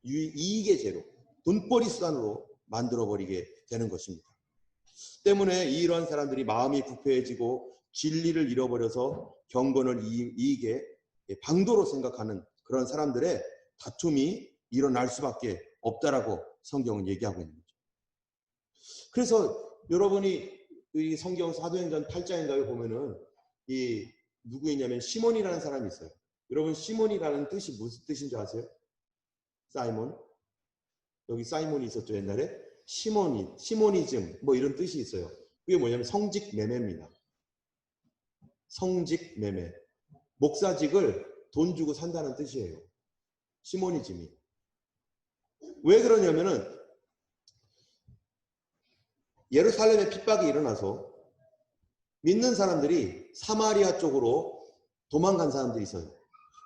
Speaker 1: 이익의 재로, 돈벌이 수단으로 만들어버리게 되는 것입니다. 때문에 이런 사람들이 마음이 부패해지고 진리를 잃어버려서 경건을 이익의 방도로 생각하는 그런 사람들의 다툼이 일어날 수밖에 없다라고 성경은 얘기하고 있는 거죠. 그래서 여러분이 이 성경 사도행전 8장인가에 보면은 누구이냐면 시몬이라는 사람이 있어요. 여러분, 시몬이라는 뜻이 무슨 뜻인 줄 아세요? 사이몬. 여기 사이몬이 있었죠, 옛날에. 시모니즘, 뭐 이런 뜻이 있어요. 그게 뭐냐면 성직매매입니다. 성직매매. 목사직을 돈 주고 산다는 뜻이에요. 시모니즘이. 왜 그러냐면은 예루살렘에 핍박이 일어나서 믿는 사람들이 사마리아 쪽으로 도망간 사람들이 있어요.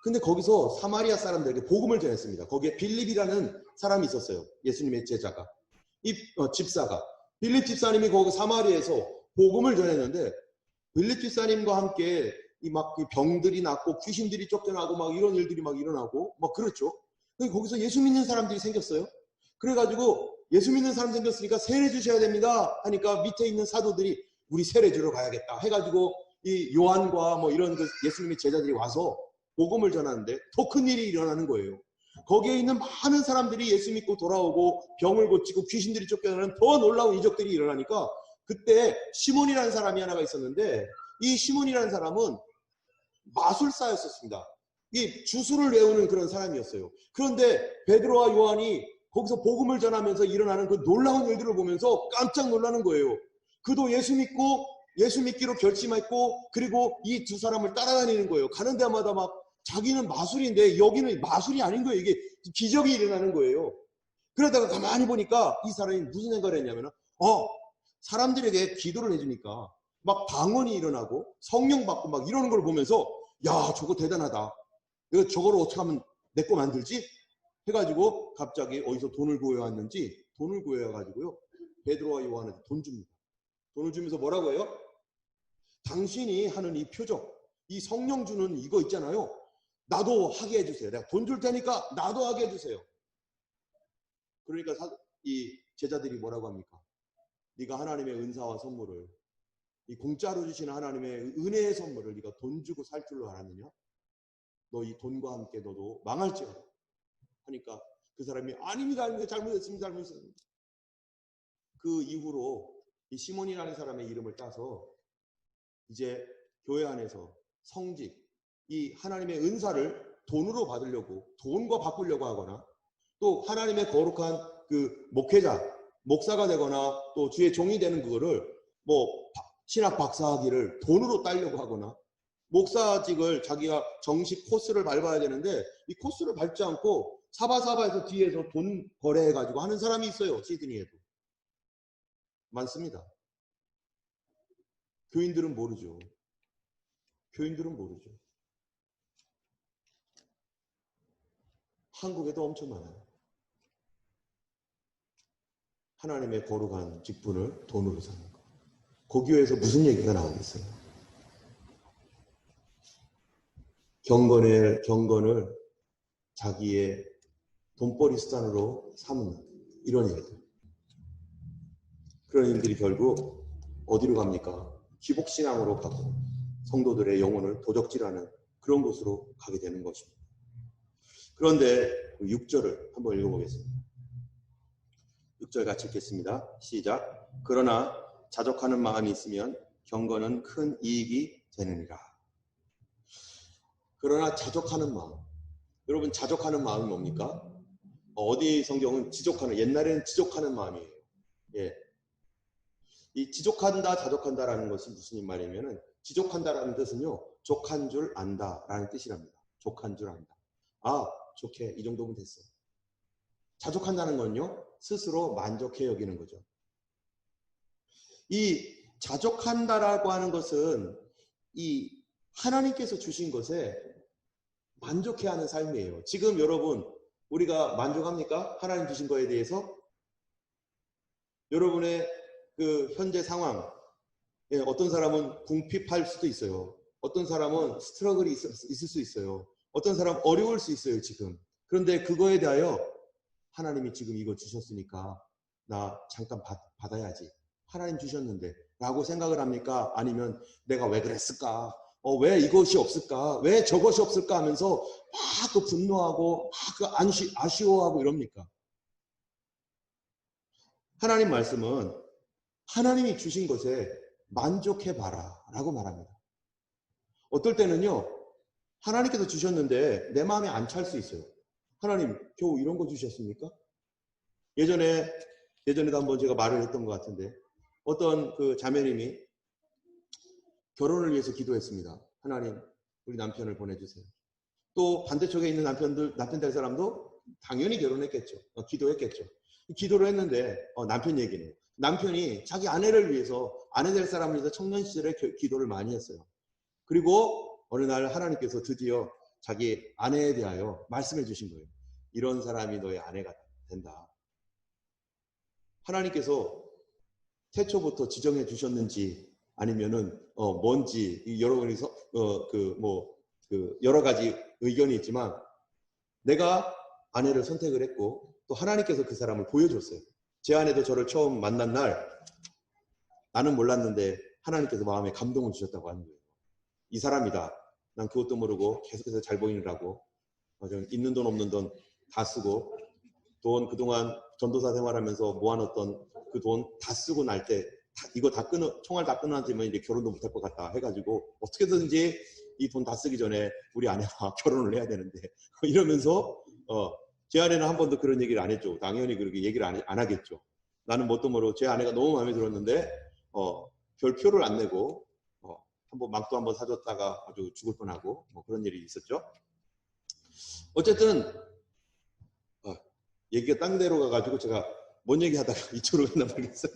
Speaker 1: 근데 거기서 사마리아 사람들에게 복음을 전했습니다. 거기에 빌립이라는 사람이 있었어요. 예수님의 제자가. 집사가. 빌립 집사님이 거기 사마리아에서 복음을 전했는데, 빌립 집사님과 함께 이 병들이 낫고 귀신들이 쫓겨나고 막 이런 일들이 막 일어나고 막 그렇죠. 거기서 예수 믿는 사람들이 생겼어요. 그래가지고 예수 믿는 사람 생겼으니까 세례 주셔야 됩니다 하니까 밑에 있는 사도들이 우리 세례 주러 가야겠다 해가지고 이 요한과 뭐 이런 예수님의 제자들이 와서 복음을 전하는데 더 큰 일이 일어나는 거예요. 거기에 있는 많은 사람들이 예수 믿고 돌아오고 병을 고치고 귀신들이 쫓겨나는 더 놀라운 이적들이 일어나니까, 그때 시몬이라는 사람이 하나가 있었는데, 이 시몬이라는 사람은 마술사였었습니다. 이 주술을 외우는 그런 사람이었어요. 그런데 베드로와 요한이 거기서 복음을 전하면서 일어나는 그 놀라운 일들을 보면서 깜짝 놀라는 거예요. 그도 예수 믿기로 결심했고, 그리고 이 두 사람을 따라다니는 거예요. 가는 데마다 막 자기는 마술인데 여기는 마술이 아닌 거예요. 이게 기적이 일어나는 거예요. 그러다가 가만히 보니까 이 사람이 무슨 생각을 했냐면, 사람들에게 기도를 해주니까 막 방언이 일어나고 성령 받고 막 이러는 걸 보면서, 야, 저거 대단하다. 이거 저거를 어떻게 하면 내 거 만들지? 해가지고 갑자기 어디서 돈을 구해왔는지, 돈을 구해와가지고요, 베드로와 요한한테 돈 줍니다. 돈을 주면서 뭐라고 해요? 당신이 하는 이 표적, 이 성령 주는 이거 있잖아요. 나도 하게 해주세요. 내가 돈 줄 테니까 나도 하게 해주세요. 그러니까 이 제자들이 뭐라고 합니까? 네가 하나님의 은사와 선물을, 이 공짜로 주시는 하나님의 은혜의 선물을 네가 돈 주고 살 줄로 알았느냐? 너 이 돈과 함께 너도 망할지어다 하니까 그 사람이 아닙니다. 잘못했습니다. 그 이후로 이 시몬이라는 사람의 이름을 따서 이제 교회 안에서 성직, 이 하나님의 은사를 돈으로 받으려고, 돈과 바꾸려고 하거나, 또 하나님의 거룩한 그 목사가 되거나 또 주의 종이 되는 그거를 뭐 신학 박사학위를 돈으로 따려고 하거나, 목사직을 자기가 정식 코스를 밟아야 되는데 이 코스를 밟지 않고 사바사바에서 뒤에서 돈 거래해가지고 하는 사람이 있어요. 시드니에도. 많습니다. 교인들은 모르죠. 교인들은 모르죠. 한국에도 엄청 많아요. 하나님의 거룩한 직분을 돈으로 사는 거. 그 교회에서 무슨 얘기가 나오겠어요? 경건을 자기의 돈벌이 수단으로 삼는 이런 일들. 그런 일들이 결국 어디로 갑니까? 기복신앙으로 가고 성도들의 영혼을 도적질하는 그런 곳으로 가게 되는 것입니다. 그런데 6절을 한번 읽어보겠습니다. 6절 같이 읽겠습니다. 시작. 그러나 자족하는 마음이 있으면 경건은 큰 이익이 되느니라. 그러나 자족하는 마음. 여러분 자족하는 마음이 뭡니까? 어디 성경은 지족하는, 옛날에는 지족하는 마음이에요. 예. 이 지족한다, 자족한다라는 것이 무슨 말이냐면은 지족한다라는 뜻은요, 족한 줄 안다라는 뜻이랍니다. 족한 줄 안다. 아, 좋게 이 정도면 됐어. 자족한다는 건요, 스스로 만족해 여기는 거죠. 이 자족한다라고 하는 것은 이 하나님께서 주신 것에 만족해하는 삶이에요. 지금 여러분 우리가 만족합니까? 하나님 주신 거에 대해서? 여러분의 그 현재 상황, 예, 어떤 사람은 궁핍할 수도 있어요. 어떤 사람은 스트러글이 있을 수 있어요. 어떤 사람은 어려울 수 있어요, 지금. 그런데 그거에 대하여 하나님이 지금 이거 주셨으니까 나 잠깐 받아야지. 하나님 주셨는데 라고 생각을 합니까? 아니면 내가 왜 그랬을까? 왜 이것이 없을까? 왜 저것이 없을까? 하면서 막 그 분노하고 막 그 아쉬워하고 이럽니까? 하나님 말씀은 하나님이 주신 것에 만족해봐라 라고 말합니다. 어떨 때는요, 하나님께서 주셨는데 내 마음에 안 찰 수 있어요. 하나님 겨우 이런 거 주셨습니까? 예전에도 한번 제가 말을 했던 것 같은데 어떤 그 자매님이 결혼을 위해서 기도했습니다. 하나님 우리 남편을 보내주세요. 또 반대쪽에 있는 남편 될 사람도 당연히 결혼했겠죠. 기도했겠죠. 기도를 했는데 남편 얘기네요. 남편이 자기 아내를 위해서, 아내 될 사람을 위해서 청년 시절에 기도를 많이 했어요. 그리고 어느 날 하나님께서 드디어 자기 아내에 대하여 말씀해 주신 거예요. 이런 사람이 너의 아내가 된다. 하나님께서 태초부터 지정해 주셨는지 아니면은 뭔지 여러분이 여러 가지 의견이 있지만 내가 아내를 선택을 했고 또 하나님께서 그 사람을 보여줬어요. 제 아내도 저를 처음 만난 날 나는 몰랐는데 하나님께서 마음에 감동을 주셨다고 하는 거예요. 이 사람이다. 난 그것도 모르고 계속해서 잘 보이느라고 있는 돈 없는 돈 다 쓰고 돈 그동안 전도사 생활하면서 모아놓던 그 돈 다 쓰고 날 때 이거 다 총알 다 끊어지면 이제 결혼도 못할 것 같다 해가지고 어떻게든지 이 돈 다 쓰기 전에 우리 아내와 결혼을 해야 되는데 이러면서 제 아내는 한 번도 그런 얘기를 안 했죠. 당연히 그렇게 얘기를 안 하겠죠. 나는 뭣도 모르고 제 아내가 너무 마음에 들었는데 별표를 안 내고 한번 망토 한번 사줬다가 아주 죽을 뻔하고 그런 일이 있었죠. 어쨌든 얘기가 딴 데로 가가지고 제가 뭔 얘기하다가 이쪽으로 갔나 모르겠어요.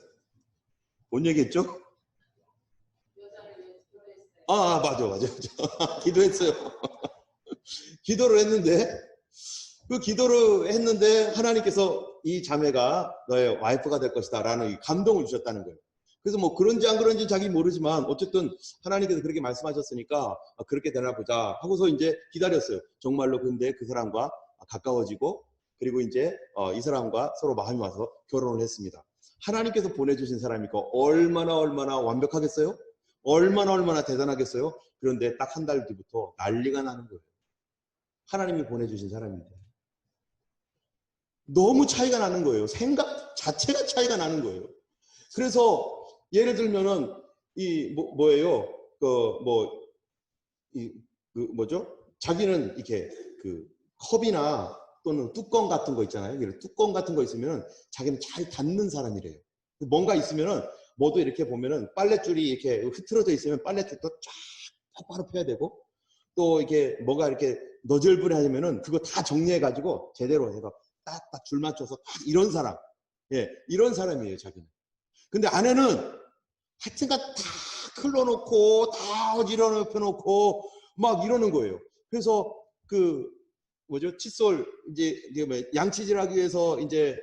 Speaker 1: 뭔 얘기했죠? 맞아. 기도했어요. 기도를 했는데 하나님께서 이 자매가 너의 와이프가 될 것이다 라는 감동을 주셨다는 거예요. 그래서 그런지 안 그런지 자기 모르지만 어쨌든 하나님께서 그렇게 말씀하셨으니까 그렇게 되나 보자 하고서 이제 기다렸어요. 정말로 근데 그 사람과 가까워지고 그리고 이제 이 사람과 서로 마음이 와서 결혼을 했습니다. 하나님께서 보내주신 사람이니까 얼마나 완벽하겠어요? 얼마나 대단하겠어요? 그런데 딱 한 달 뒤부터 난리가 나는 거예요. 하나님이 보내주신 사람인데. 너무 차이가 나는 거예요. 생각 자체가 차이가 나는 거예요. 그래서 예를 들면은 자기는 이렇게 그 컵이나 또는 뚜껑 같은 거 있잖아요. 뚜껑 같은 거 있으면 자기는 잘 닫는 사람이래요. 뭔가 있으면은 뭐도 이렇게 보면은 빨랫줄이 이렇게 흐트러져 있으면 빨랫줄도 쫙 똑바로 펴야 되고, 또 이렇게 뭐가 이렇게 너절분하냐면은 그거 다 정리해가지고 제대로 해서 딱 줄 맞춰서 딱 이런 사람. 예, 이런 사람이에요, 자기는. 근데 아내는 하여튼간 다 클러놓고 다 어지러워 펴놓고 막 이러는 거예요. 그래서 그 뭐죠? 칫솔 이제 뭐 양치질하기 위해서 이제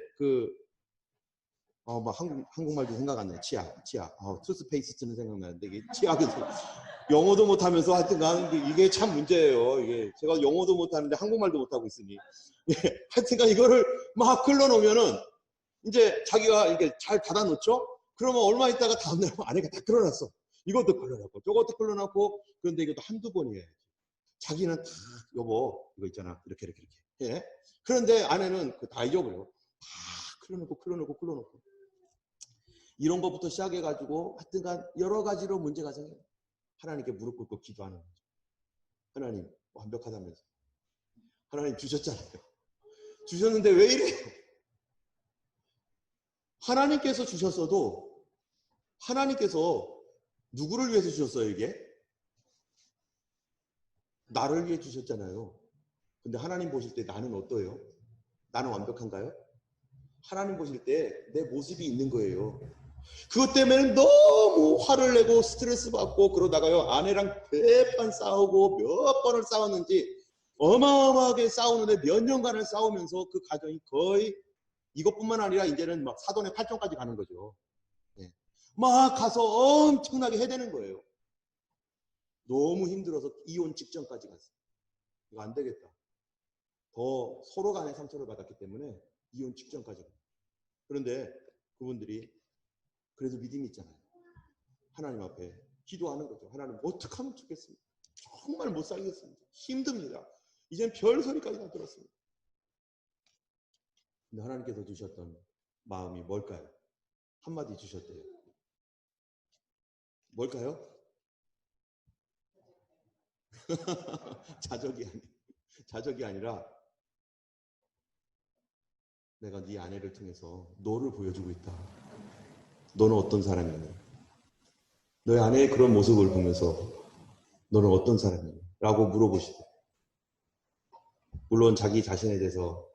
Speaker 1: 뭐 한국말도 생각 안 나요. 치약. 투스페이스트는 생각나는데 이게 치약에서 영어도 못하면서 하여튼간 이게 참 문제예요. 이게 제가 영어도 못하는데 한국말도 못하고 있으니 하여튼간 이거를 막 흘러놓으면은 이제 자기가 이렇게 잘 닫아놓죠. 그러면 얼마 있다가 다음날 아내가 다 끌어놨어. 이것도 끌어놨고 저것도 끌어놨고. 그런데 이것도 한두 번이에요. 자기는 다 여보 이거 있잖아 이렇게 예. 그런데 아내는 다 잊어버려. 다 클러놓고 이런 것부터 시작해가지고 하여튼간 여러 가지로 문제가 생겨요. 하나님께 무릎 꿇고 기도하는 거죠. 하나님 완벽하다면서. 하나님 주셨잖아요. 주셨는데 왜 이래요? 하나님께서 주셨어도 하나님께서 누구를 위해서 주셨어요 이게? 나를 위해 주셨잖아요. 근데 하나님 보실 때 나는 어떠해요? 나는 완벽한가요? 하나님 보실 때 내 모습이 있는 거예요. 그것 때문에 너무 화를 내고 스트레스 받고 그러다가요. 아내랑 대판 싸우고 몇 번을 싸웠는지 어마어마하게 싸우는데 몇 년간을 싸우면서 그 가정이 거의 이것뿐만 아니라 이제는 막 사돈의 팔촌까지 가는 거죠. 네. 막 가서 엄청나게 해대는 거예요. 너무 힘들어서 이혼 직전까지 갔어요. 이거 안 되겠다. 더 서로 간에 상처를 받았기 때문에 이혼 직전까지 갔어요. 그런데 그분들이 그래도 믿음이 있잖아요. 하나님 앞에 기도하는 거죠. 하나님 어떻게 하면 좋겠습니까? 정말 못 살겠습니다. 힘듭니다. 이젠 별 소리까지 다 들었습니다. 근데 하나님께서 주셨던 마음이 뭘까요? 한마디 주셨대요. 뭘까요? 자적이 아니라 내가 네 아내를 통해서 너를 보여주고 있다. 너는 어떤 사람이니? 너의 아내의 그런 모습을 보면서 너는 어떤 사람이니? 라고 물어보시대. 물론 자기 자신에 대해서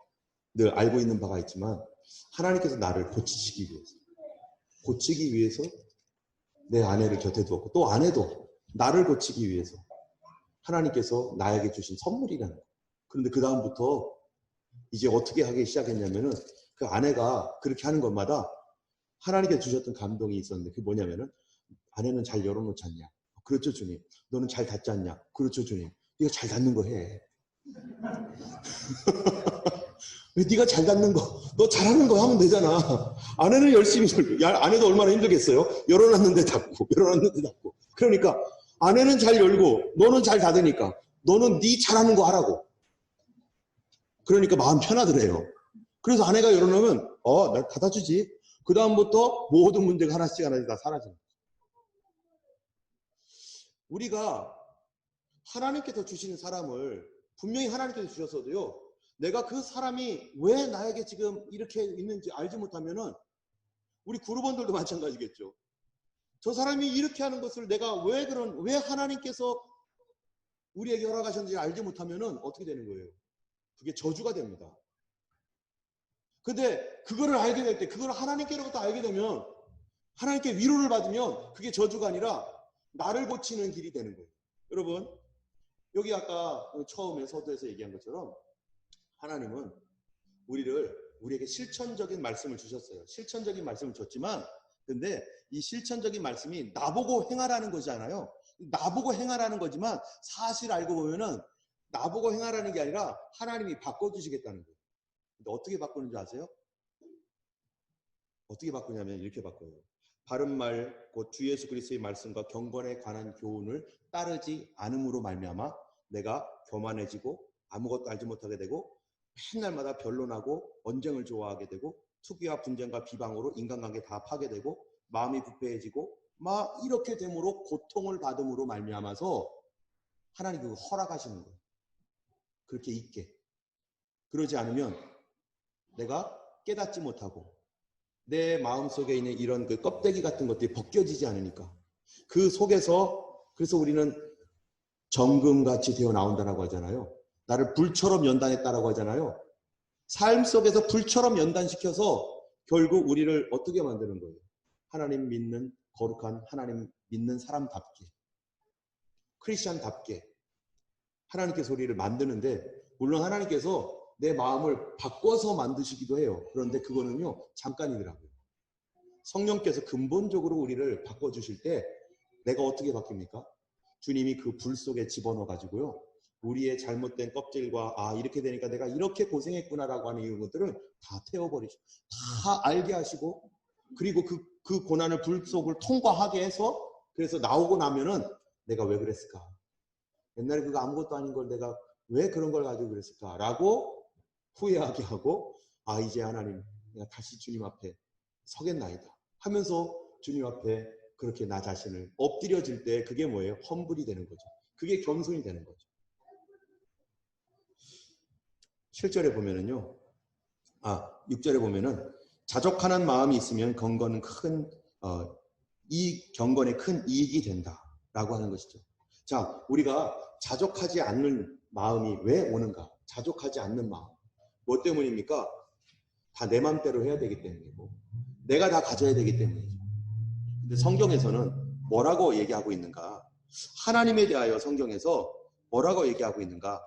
Speaker 1: 늘 알고 있는 바가 있지만 하나님께서 나를 고치기 위해서 내 아내를 곁에 두었고 또 아내도 나를 고치기 위해서 하나님께서 나에게 주신 선물이라는 거예요. 그런데 그 다음부터 이제 어떻게 하기 시작했냐면은 그 아내가 그렇게 하는 것마다 하나님께 주셨던 감동이 있었는데 그게 뭐냐면은 아내는 잘 열어놓지 않냐? 그렇죠 주님. 너는 잘 닫지 않냐? 그렇죠 주님. 네가 잘 닫는 거 해. 왜 네가 잘 닫는 거, 너 잘하는 거 하면 되잖아. 아내는 열심히 아내도 얼마나 힘들겠어요? 열어놨는데 닫고 그러니까 아내는 잘 열고 너는 잘 닫으니까 너는 네 잘하는 거 하라고. 그러니까 마음 편하더래요. 그래서 아내가 열어놓으면 나 닫아주지. 그 다음부터 모든 문제가 하나씩 다 사라져요. 우리가 하나님께서 주시는 사람을 분명히 하나님께서 주셨어도요. 내가 그 사람이 왜 나에게 지금 이렇게 있는지 알지 못하면은 우리 그룹원들도 마찬가지겠죠. 저 사람이 이렇게 하는 것을 내가 왜 하나님께서 우리에게 허락하셨는지 알지 못하면은 어떻게 되는 거예요? 그게 저주가 됩니다. 근데 그거를 알게 될 때, 그걸 하나님께로부터 알게 되면 하나님께 위로를 받으면 그게 저주가 아니라 나를 고치는 길이 되는 거예요. 여러분, 여기 아까 처음에 서두에서 얘기한 것처럼 하나님은 우리에게 실천적인 말씀을 주셨어요. 실천적인 말씀을 줬지만 근데 이 실천적인 말씀이 나보고 행하라는 거잖아요. 나보고 행하라는 거지만 사실 알고 보면은 나보고 행하라는 게 아니라 하나님이 바꿔주시겠다는 거예요. 근데 어떻게 바꾸는지 아세요? 어떻게 바꾸냐면 이렇게 바꿔요. 바른 말, 곧 주 예수 그리스도의 말씀과 경건에 관한 교훈을 따르지 않음으로 말미암아 내가 교만해지고 아무것도 알지 못하게 되고 맨날마다 변론하고 언쟁을 좋아하게 되고 투기와 분쟁과 비방으로 인간관계 다 파괴되고 마음이 부패해지고 막 이렇게 됨으로 고통을 받음으로 말미암아서 하나님 그거 허락하시는 거예요. 그렇게 있게. 그러지 않으면 내가 깨닫지 못하고 내 마음속에 있는 이런 그 껍데기 같은 것들이 벗겨지지 않으니까 그 속에서 그래서 우리는 정금같이 되어 나온다라고 하잖아요. 나를 불처럼 연단했다라고 하잖아요. 삶 속에서 불처럼 연단시켜서 결국 우리를 어떻게 만드는 거예요? 하나님 믿는 거룩한 하나님 믿는 사람답게, 크리스천답게 하나님께서 우리를 만드는데, 물론 하나님께서 내 마음을 바꿔서 만드시기도 해요. 그런데 그거는요 잠깐이더라고요. 성령께서 근본적으로 우리를 바꿔주실 때 내가 어떻게 바뀝니까? 주님이 그 불 속에 집어넣어 가지고요 우리의 잘못된 껍질과 이렇게 되니까 내가 이렇게 고생했구나라고 하는 이런 것들을 다 태워버리시고 다 알게 하시고, 그리고 그 고난을 불 속을 통과하게 해서, 그래서 나오고 나면은 내가 왜 그랬을까? 옛날에 그거 아무것도 아닌 걸 내가 왜 그런 걸 가지고 그랬을까? 라고 후회하게 하고, 이제 하나님 내가 다시 주님 앞에 서겠나이다 하면서 주님 앞에 그렇게 나 자신을 엎드려질 때 그게 뭐예요? 험불이 되는 거죠. 그게 겸손이 되는 거죠. 7절에 보면은요, 6절에 보면은 자족하는 마음이 있으면 경건은 이 경건에 큰 이익이 된다라고 하는 것이죠. 자, 우리가 자족하지 않는 마음이 왜 오는가? 자족하지 않는 마음. 뭐 때문입니까? 다 내 맘대로 해야 되기 때문이고, 내가 다 가져야 되기 때문이죠. 근데 성경에서는 뭐라고 얘기하고 있는가? 하나님에 대하여 성경에서 뭐라고 얘기하고 있는가?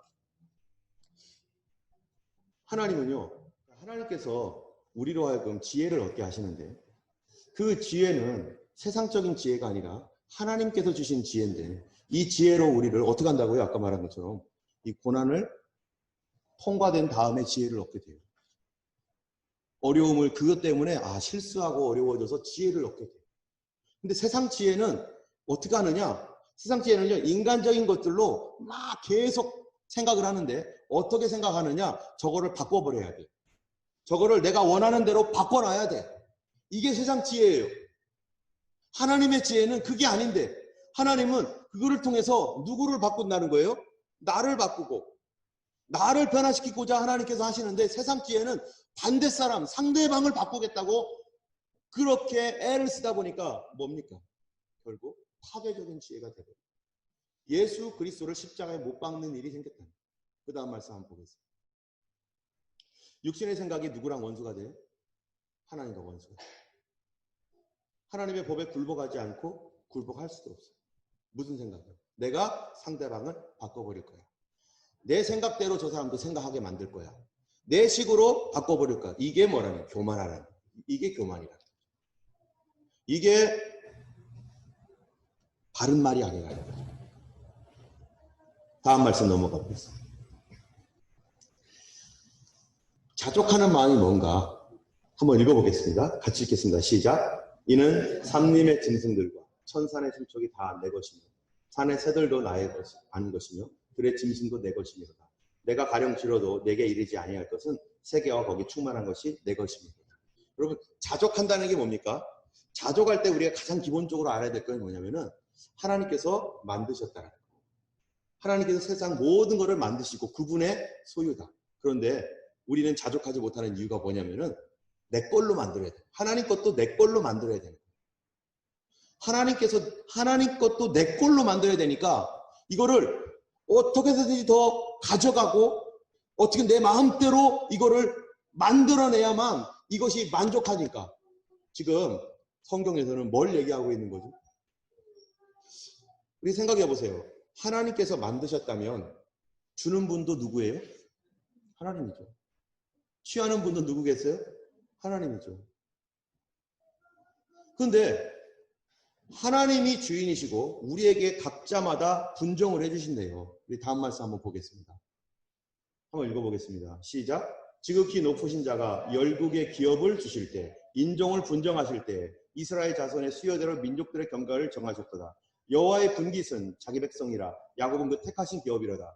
Speaker 1: 하나님은요, 하나님께서 우리로 하여금 지혜를 얻게 하시는데, 그 지혜는 세상적인 지혜가 아니라 하나님께서 주신 지혜인데, 이 지혜로 우리를 어떻게 한다고요? 아까 말한 것처럼 이 고난을 통과된 다음에 지혜를 얻게 돼요. 어려움을 그것 때문에 실수하고 어려워져서 지혜를 얻게 돼요. 근데 세상 지혜는 어떻게 하느냐? 세상 지혜는요, 인간적인 것들로 막 계속 생각을 하는데, 어떻게 생각하느냐? 저거를 바꿔버려야 돼. 저거를 내가 원하는 대로 바꿔놔야 돼. 이게 세상 지혜예요. 하나님의 지혜는 그게 아닌데, 하나님은 그거를 통해서 누구를 바꾼다는 거예요? 나를 바꾸고 나를 변화시키고자 하나님께서 하시는데, 세상 지혜는 반대 사람, 상대방을 바꾸겠다고 그렇게 애를 쓰다 보니까 뭡니까? 결국 파괴적인 지혜가 되고 예수 그리스도를 십자가에 못 박는 일이 생겼다. 그 다음 말씀 한번 보겠습니다. 육신의 생각이 누구랑 원수가 돼요? 하나님과 원수가 돼요. 하나님의 법에 굴복하지 않고 굴복할 수도 없어요. 무슨 생각이요? 내가 상대방을 바꿔버릴 거야. 내 생각대로 저 사람도 생각하게 만들 거야. 내 식으로 바꿔버릴 거야. 이게 뭐라냐? 교만하라는. 이게 교만이라는. 이게 바른 말이 아니라는 거죠. 다음 말씀 넘어가 보겠습니다. 자족하는 마음이 뭔가 한번 읽어보겠습니다. 같이 읽겠습니다. 시작. 이는 삼림의 짐승들과 천산의 짐족이 다 내 것이며 산의 새들도 나의 아는 것이며 들의 짐승도 내 것이니로다. 내가 가령 치러도 내게 이르지 아니할 것은 세계와 거기 충만한 것이 내 것이니로다. 여러분, 자족한다는 게 뭡니까? 자족할 때 우리가 가장 기본적으로 알아야 될 건 뭐냐면은 하나님께서 만드셨다는 거. 하나님께서 세상 모든 것을 만드시고 그분의 소유다. 그런데 우리는 자족하지 못하는 이유가 뭐냐면은 내 걸로 만들어야 돼. 하나님 것도 내 걸로 만들어야 되는 거예요. 하나님 것도 내 걸로 만들어야 되니까 이거를 어떻게 해서든지 더 가져가고 어떻게 내 마음대로 이거를 만들어내야만 이것이 만족하니까. 지금 성경에서는 뭘 얘기하고 있는 거죠? 우리 생각해 보세요. 하나님께서 만드셨다면 주는 분도 누구예요? 하나님이죠. 취하는 분도 누구겠어요? 하나님이죠. 그런데 하나님이 주인이시고 우리에게 각자마다 분정을 해주신대요. 우리 다음 말씀 한번 보겠습니다. 한번 읽어보겠습니다. 시작. 지극히 높으신 자가 열국의 기업을 주실 때, 인종을 분정하실 때 이스라엘 자손의 수요대로 민족들의 경과를 정하셨도다. 여호와의 분깃은 자기 백성이라 야곱은 그 택하신 기업이로다.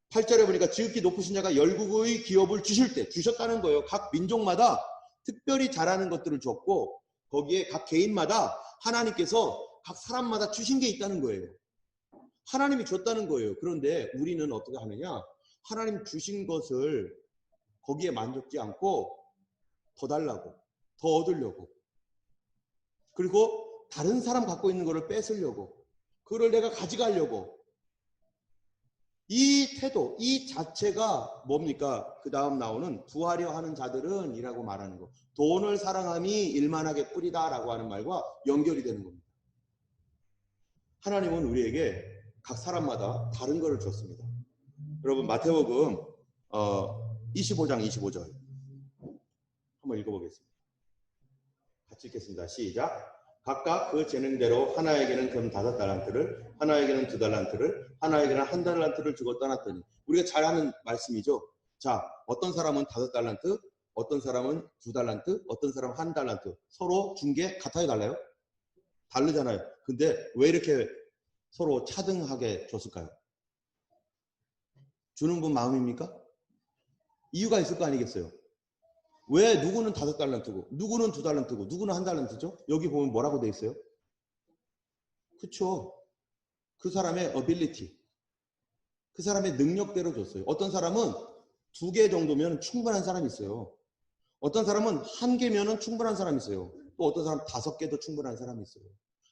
Speaker 1: 8절에 보니까 지극히 높으신 자가 열국의 기업을 주실 때, 주셨다는 거예요. 각 민족마다 특별히 잘하는 것들을 줬고 거기에 각 개인마다 하나님께서 각 사람마다 주신 게 있다는 거예요. 하나님이 줬다는 거예요. 그런데 우리는 어떻게 하느냐? 하나님 주신 것을 거기에 만족지 않고 더 달라고, 더 얻으려고, 그리고 다른 사람 갖고 있는 거를 뺏으려고, 그걸 내가 가져가려고, 이 태도, 이 자체가 뭡니까? 그 다음 나오는 구하려 하는 자들은 이라고 말하는 거. 돈을 사랑함이 일만하게 뿌리다라고 하는 말과 연결이 되는 겁니다. 하나님은 우리에게 각 사람마다 다른 것을 줬습니다. 여러분 마태복음 25장 25절 한번 읽어보겠습니다. 같이 읽겠습니다. 시작. 각각 그 재능대로 하나에게는 금 5달란트를, 하나에게는 2달란트를, 하나에게는 1달란트를 주고 떠났더니, 우리가 잘 하는 말씀이죠. 자, 어떤 사람은 5달란트, 어떤 사람은 2달란트, 어떤 사람은 1달란트. 서로 준 게 같아요, 달라요? 다르잖아요. 근데 왜 이렇게 서로 차등하게 줬을까요? 주는 분 마음입니까? 이유가 있을 거 아니겠어요? 왜 누구는 5달란트고 누구는 2달란트고 누구는 1달란트죠? 여기 보면 뭐라고 돼 있어요? 그쵸? 그 사람의 ability, 그 사람의 능력대로 줬어요. 어떤 사람은 2개 정도면 충분한 사람이 있어요. 어떤 사람은 1개면 충분한 사람이 있어요. 또 어떤 사람은 5개도 충분한 사람이 있어요.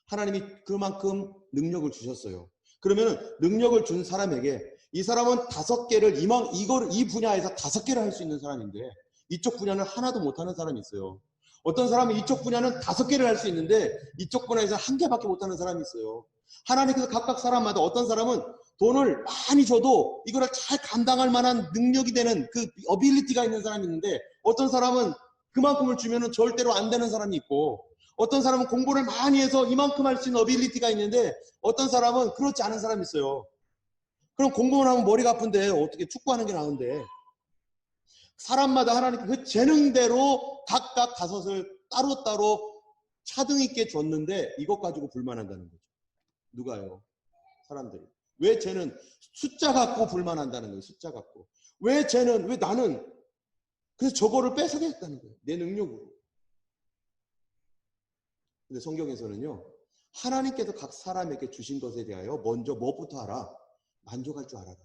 Speaker 1: 하나님이 그만큼 능력을 주셨어요. 그러면 능력을 준 사람에게 이 사람은 5개를 이 분야에서 5개를 할 수 있는 사람인데 이쪽 분야는 하나도 못하는 사람이 있어요. 어떤 사람은 이쪽 분야는 5개를 할 수 있는데 이쪽 분야에서 1개밖에 못하는 사람이 있어요. 하나님께서 각각 사람마다 어떤 사람은 돈을 많이 줘도 이거를 잘 감당할 만한 능력이 되는 그 어빌리티가 있는 사람이 있는데 어떤 사람은 그만큼을 주면은 절대로 안 되는 사람이 있고 어떤 사람은 공부를 많이 해서 이만큼 할 수 있는 어빌리티가 있는데 어떤 사람은 그렇지 않은 사람이 있어요. 그럼 공부만 하면 머리가 아픈데 어떻게 축구하는 게 나은데 사람마다 하나님 그 재능대로 각각 5을 따로따로 차등 있게 줬는데 이것 가지고 불만한다는 거죠. 누가요? 사람들이. 왜 쟤는 숫자 갖고 불만한다는 거예요. 숫자 갖고. 왜 나는 그래서 저거를 뺏어겠다는 거예요. 내 능력으로. 근데 성경에서는요. 하나님께서 각 사람에게 주신 것에 대하여 먼저 뭐부터 알아? 만족할 줄 알아라.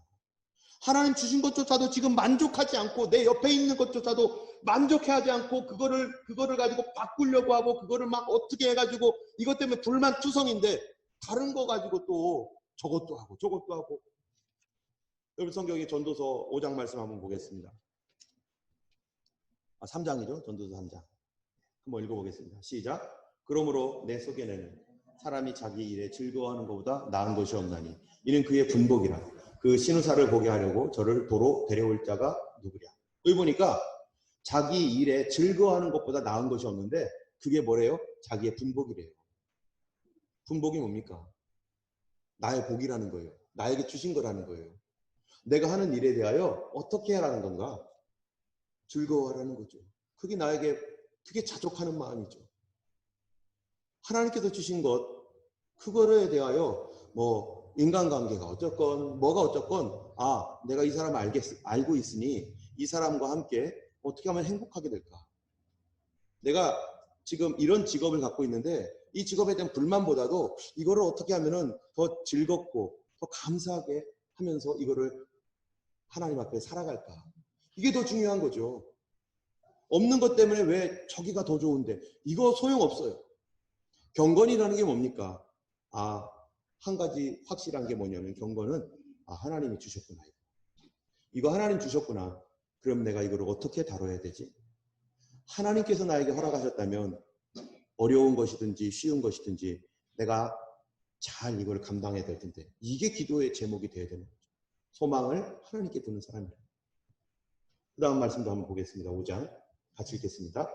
Speaker 1: 하나님 주신 것조차도 지금 만족하지 않고 내 옆에 있는 것조차도 만족해하지 않고 그거를 가지고 바꾸려고 하고 그거를 막 어떻게 해가지고 이것 때문에 불만투성인데 다른 거 가지고 또 저것도 하고 저것도 하고. 여러분 성경의 전도서 5장 말씀 한번 보겠습니다. 3장이죠. 전도서 3장. 한번 읽어보겠습니다. 시작. 그러므로 내 속에는 사람이 자기 일에 즐거워하는 것보다 나은 것이 없나니 이는 그의 분복이라. 그 신우사를 보게 하려고 저를 도로 데려올 자가 누구랴. 여기 보니까 자기 일에 즐거워하는 것보다 나은 것이 없는데 그게 뭐래요? 자기의 분복이래요. 분복이 뭡니까? 나의 복이라는 거예요. 나에게 주신 거라는 거예요. 내가 하는 일에 대하여 어떻게 하라는 건가? 즐거워하라는 거죠. 그게 그게 자족하는 마음이죠. 하나님께서 주신 것, 그거에 대하여 인간관계가 어쨌건 뭐가 어쨌건 내가 이 사람을 알고 있으니 이 사람과 함께 어떻게 하면 행복하게 될까? 내가 지금 이런 직업을 갖고 있는데 이 직업에 대한 불만보다도 이거를 어떻게 하면은 더 즐겁고 더 감사하게 하면서 이거를 하나님 앞에 살아갈까? 이게 더 중요한 거죠. 없는 것 때문에 왜 저기가 더 좋은데 이거 소용없어요. 경건이라는 게 뭡니까? 한 가지 확실한 게 뭐냐면 경건은 하나님이 주셨구나. 이거 하나님 주셨구나. 그럼 내가 이걸 어떻게 다뤄야 되지? 하나님께서 나에게 허락하셨다면 어려운 것이든지 쉬운 것이든지 내가 잘 이걸 감당해야 될 텐데 이게 기도의 제목이 되어야 되는 거죠. 소망을 하나님께 두는 사람이라. 그 다음 말씀도 한번 보겠습니다. 5장 같이 읽겠습니다.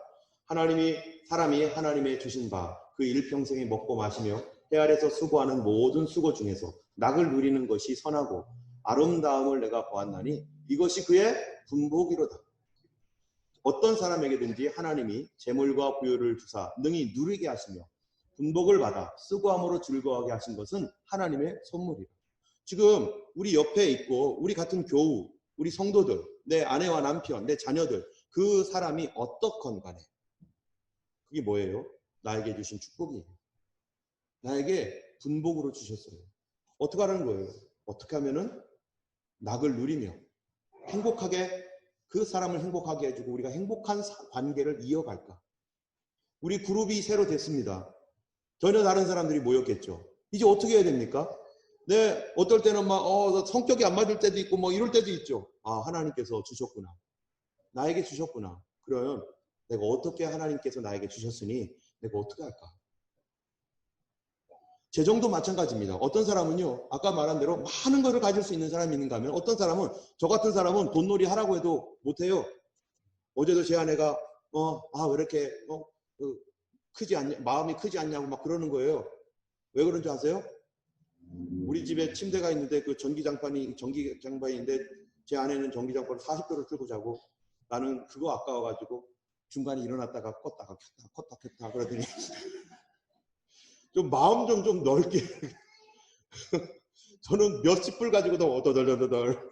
Speaker 1: 사람이 하나님의 주신 바 그 일평생에 먹고 마시며 해 아래서 수고하는 모든 수고 중에서 낙을 누리는 것이 선하고 아름다움을 내가 보았나니 이것이 그의 분복이로다. 어떤 사람에게든지 하나님이 재물과 부유를 주사 능히 누리게 하시며 분복을 받아 수고함으로 즐거워하게 하신 것은 하나님의 선물이다. 지금 우리 옆에 있고 우리 같은 교우, 우리 성도들, 내 아내와 남편, 내 자녀들 그 사람이 어떻건 간에 그게 뭐예요? 나에게 주신 축복이에요. 나에게 분복으로 주셨어요. 어떻게 하라는 거예요? 어떻게 하면은 낙을 누리며 행복하게 그 사람을 행복하게 해주고 우리가 행복한 관계를 이어갈까? 우리 그룹이 새로 됐습니다. 전혀 다른 사람들이 모였겠죠. 이제 어떻게 해야 됩니까? 어떨 때는 막, 성격이 안 맞을 때도 있고, 뭐, 이럴 때도 있죠. 아, 하나님께서 주셨구나. 나에게 주셨구나. 그러면 내가 어떻게 하나님께서 나에게 주셨으니 내가 어떻게 할까? 재정도 마찬가지입니다. 어떤 사람은요, 아까 말한 대로 많은 것을 가질 수 있는 사람이 있는가 하면 어떤 사람은, 저 같은 사람은 돈놀이 하라고 해도 못해요. 어제도 제 아내가, 왜 이렇게, 크지 않냐, 마음이 크지 않냐고 막 그러는 거예요. 왜 그런 줄 아세요? 우리 집에 침대가 있는데 그 전기장판인데 제 아내는 전기장판을 40도를 틀고 자고 나는 그거 아까워가지고 중간에 일어났다가 껐다 켰다 그러더니 좀 마음 좀 넓게 저는 몇십 불 가지고도 어더덜덜덜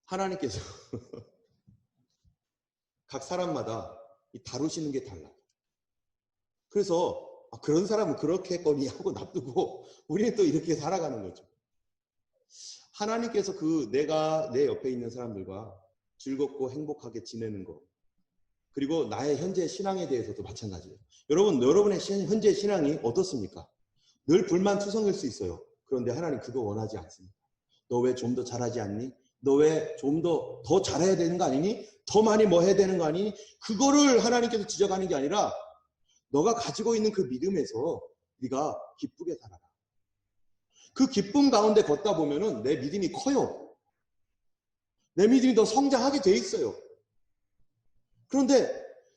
Speaker 1: 하나님께서 각 사람마다 다루시는 게 달라요. 그래서 그런 사람은 그렇게거니 하고 놔두고 우리는 또 이렇게 살아가는 거죠. 하나님께서 내가 내 옆에 있는 사람들과 즐겁고 행복하게 지내는 것, 그리고 나의 현재 신앙에 대해서도 마찬가지예요. 여러분의 현재 신앙이 어떻습니까? 늘 불만투성일 수 있어요. 그런데 하나님 그거 원하지 않습니다. 너 왜 좀 더 잘하지 않니? 너 왜 좀 더 잘해야 되는 거 아니니? 더 많이 뭐 해야 되는 거 아니니? 그거를 하나님께서 지적하는 게 아니라 너가 가지고 있는 그 믿음에서 네가 기쁘게 살아라. 그 기쁨 가운데 걷다 보면은 내 믿음이 커요. 내 믿음이 더 성장하게 돼 있어요. 그런데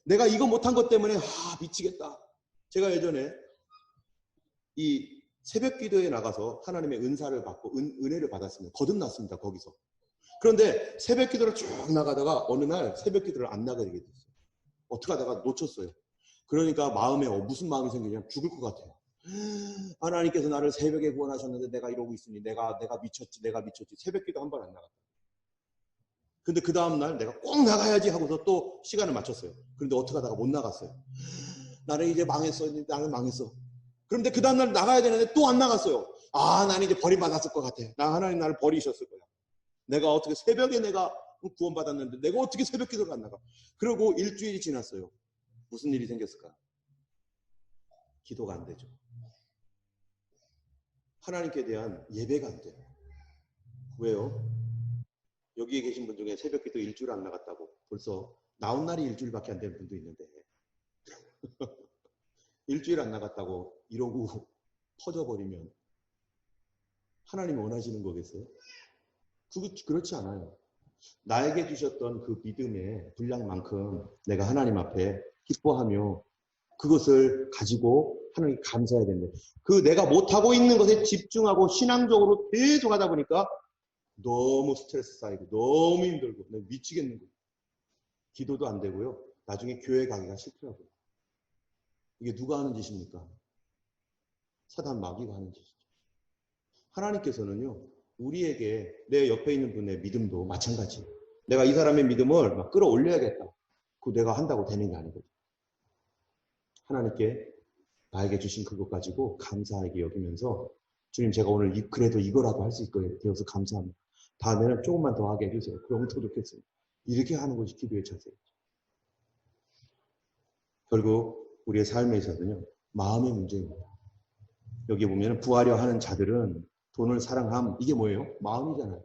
Speaker 1: 내가 이거 못한 것 때문에 미치겠다. 제가 예전에 이 새벽 기도에 나가서 하나님의 은사를 받고 은혜를 받았습니다. 거듭났습니다. 거기서. 그런데 새벽 기도를 쭉 나가다가 어느 날 새벽 기도를 안 나가게 됐어요. 어떻게 하다가 놓쳤어요. 그러니까 마음에 무슨 마음이 생기냐면 죽을 것 같아요. 하나님께서 나를 새벽에 구원하셨는데 내가 이러고 있으니 내가 미쳤지. 새벽 기도 한 번 안 나갔다. 근데 그 다음날 내가 꼭 나가야지 하고서 또 시간을 맞췄어요. 그런데 어떻게 하다가 못 나갔어요. 나는 이제 망했어. 나는 망했어. 그런데 그 다음날 나가야 되는데 또 안 나갔어요. 나는 이제 버림받았을 것 같아. 하나님 나를 버리셨을 거야. 내가 어떻게 새벽에 내가 구원받았는데 내가 어떻게 새벽 기도를 안 나가. 그리고 일주일이 지났어요. 무슨 일이 생겼을까? 기도가 안 되죠. 하나님께 대한 예배가 안 돼요. 왜요? 여기에 계신 분 중에 새벽 기도 일주일 안 나갔다고 벌써 나온 날이 일주일밖에 안 되는 분도 있는데 일주일 안 나갔다고 이러고 퍼져버리면 하나님이 원하시는 거겠어요? 그렇지 않아요. 나에게 주셨던 그 믿음의 분량만큼 내가 하나님 앞에 기뻐하며 그것을 가지고 하나님께 감사해야 되는데 내가 못하고 있는 것에 집중하고 신앙적으로 계속 하다 보니까 너무 스트레스 쌓이고 너무 힘들고 미치겠는 거예요. 기도도 안 되고요. 나중에 교회 가기가 싫더라고요. 이게 누가 하는 짓입니까? 사단 마귀가 하는 짓이죠. 하나님께서는요. 우리에게 내 옆에 있는 분의 믿음도 마찬가지예요. 내가 이 사람의 믿음을 막 끌어올려야겠다. 그거 내가 한다고 되는 게 아니거든요. 하나님께 나에게 주신 그것 가지고 감사하게 여기면서 주님 제가 오늘 그래도 이거라도 할 수 있게 되어서 감사합니다. 다음에는 조금만 더 하게 해주세요. 그러면 더 좋겠습니다. 이렇게 하는 것이 기도의 자세예요. 결국 우리의 삶에 있어서는요. 마음의 문제입니다. 여기 보면 부하려 하는 자들은 돈을 사랑함. 이게 뭐예요? 마음이잖아요.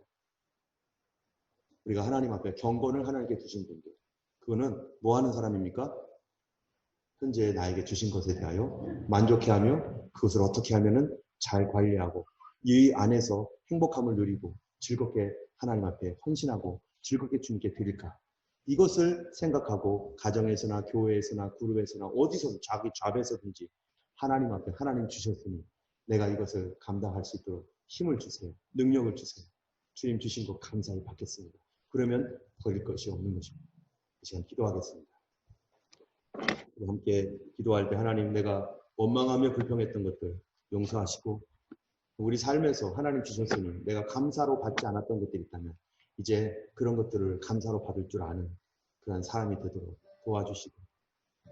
Speaker 1: 우리가 하나님 앞에 경건을 하나님께 주신 분들. 그거는 뭐 하는 사람입니까? 현재 나에게 주신 것에 대하여 만족해하며 그것을 어떻게 하면은 잘 관리하고 이 안에서 행복함을 누리고 즐겁게 하나님 앞에 헌신하고 즐겁게 주님께 드릴까? 이것을 생각하고 가정에서나 교회에서나 그룹에서나 어디서 자기 잡에서든지 하나님 앞에 하나님 주셨으니 내가 이것을 감당할 수 있도록 힘을 주세요. 능력을 주세요. 주님 주신 것 감사히 받겠습니다. 그러면 버릴 것이 없는 것입니다. 이 시간 기도하겠습니다. 함께 기도할 때 하나님 내가 원망하며 불평했던 것들 용서하시고 우리 삶에서 하나님 주셨으니 내가 감사로 받지 않았던 것들이 있다면 이제 그런 것들을 감사로 받을 줄 아는 그런 사람이 되도록 도와주시고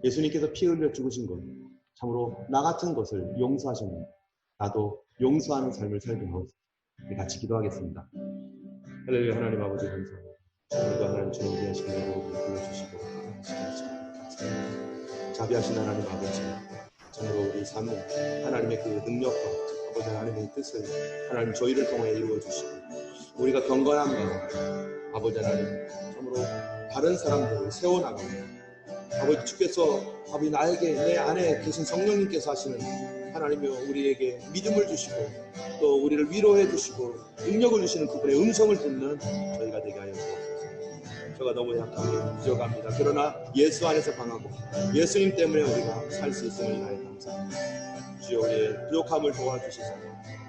Speaker 1: 예수님께서 피 흘려 죽으신 것 참으로 나 같은 것을 용서하셨는데 나도 용서하는 삶을 살게 하옵소서. 같이 기도하겠습니다. 할렐루야. 하나님 아버지 감사합니다. 오늘도 하나님 주님 위하신 대로 불러주시고 자비하신 하나님 아버지 정말로 우리 삶은 하나님의 그 능력과 아버지 하나님의 뜻을 하나님 저희를 통해 이루어 주시고 우리가 경건한 마음 아버지 하나님 참으로 다른 사람들을 세워나가고 아버지 주께서 아버지 나에게 내 안에 계신 성령님께서 하시는 하나님이여 우리에게 믿음을 주시고 또 우리를 위로해 주시고 능력을 주시는 그분의 음성을 듣는 저희가 되게 하여 주옵소서. 저가 너무 약하게 부족합니다. 그러나 예수 안에서 강하고 예수님 때문에 우리가 살 수 있음을 인하여 감사합니다. 주여 우리의 부족함을 도와주시사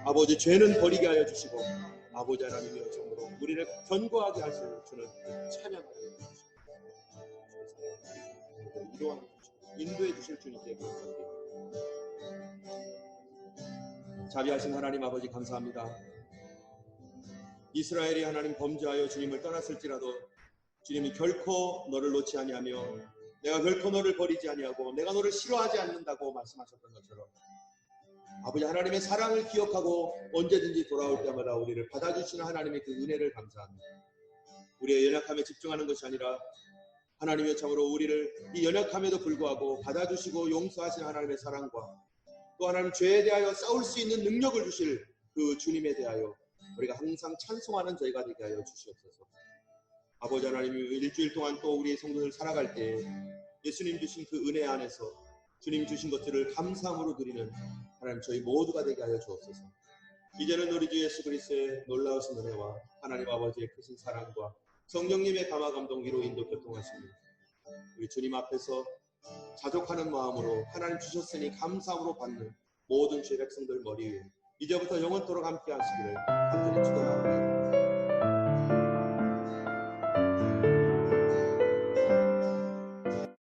Speaker 1: 아버지 죄는 버리게 하여 주시고 아버지 하나님이여 정으로 우리를 견고하게 하실 주는 찬양하여 주시고 이러한 인도해 주실 주님께 감사드립니다. 자비하신 하나님 아버지 감사합니다. 이스라엘이 하나님 범죄하여 주님을 떠났을지라도 주님이 결코 너를 놓지 아니하며 내가 결코 너를 버리지 아니하고 내가 너를 싫어하지 않는다고 말씀하셨던 것처럼 아버지 하나님의 사랑을 기억하고 언제든지 돌아올 때마다 우리를 받아주시는 하나님의 그 은혜를 감사합니다. 우리의 연약함에 집중하는 것이 아니라 하나님의 참으로 우리를 이 연약함에도 불구하고 받아주시고 용서하시는 하나님의 사랑과 또 하나님 죄에 대하여 싸울 수 있는 능력을 주실 그 주님에 대하여 우리가 항상 찬송하는 저희가 되게 하여 주시옵소서. 아버지 하나님 일주일 동안 또 우리의 성도들 살아갈 때 예수님 주신 그 은혜 안에서 주님 주신 것들을 감사함으로 드리는 하나님 저희 모두가 되게 하여 주옵소서. 이제는 우리 주 예수 그리스도의 놀라우신 은혜와 하나님 아버지의 크신 사랑과 성령님의 감화 감동 위로 인도 교통하십니다. 우리 주님 앞에서 자족하는 마음으로 하나님 주셨으니 감사함으로 받는 모든 죄 백성들 머리 위에 이제부터 영원토록 함께 하시기를 간절히 축원합니다.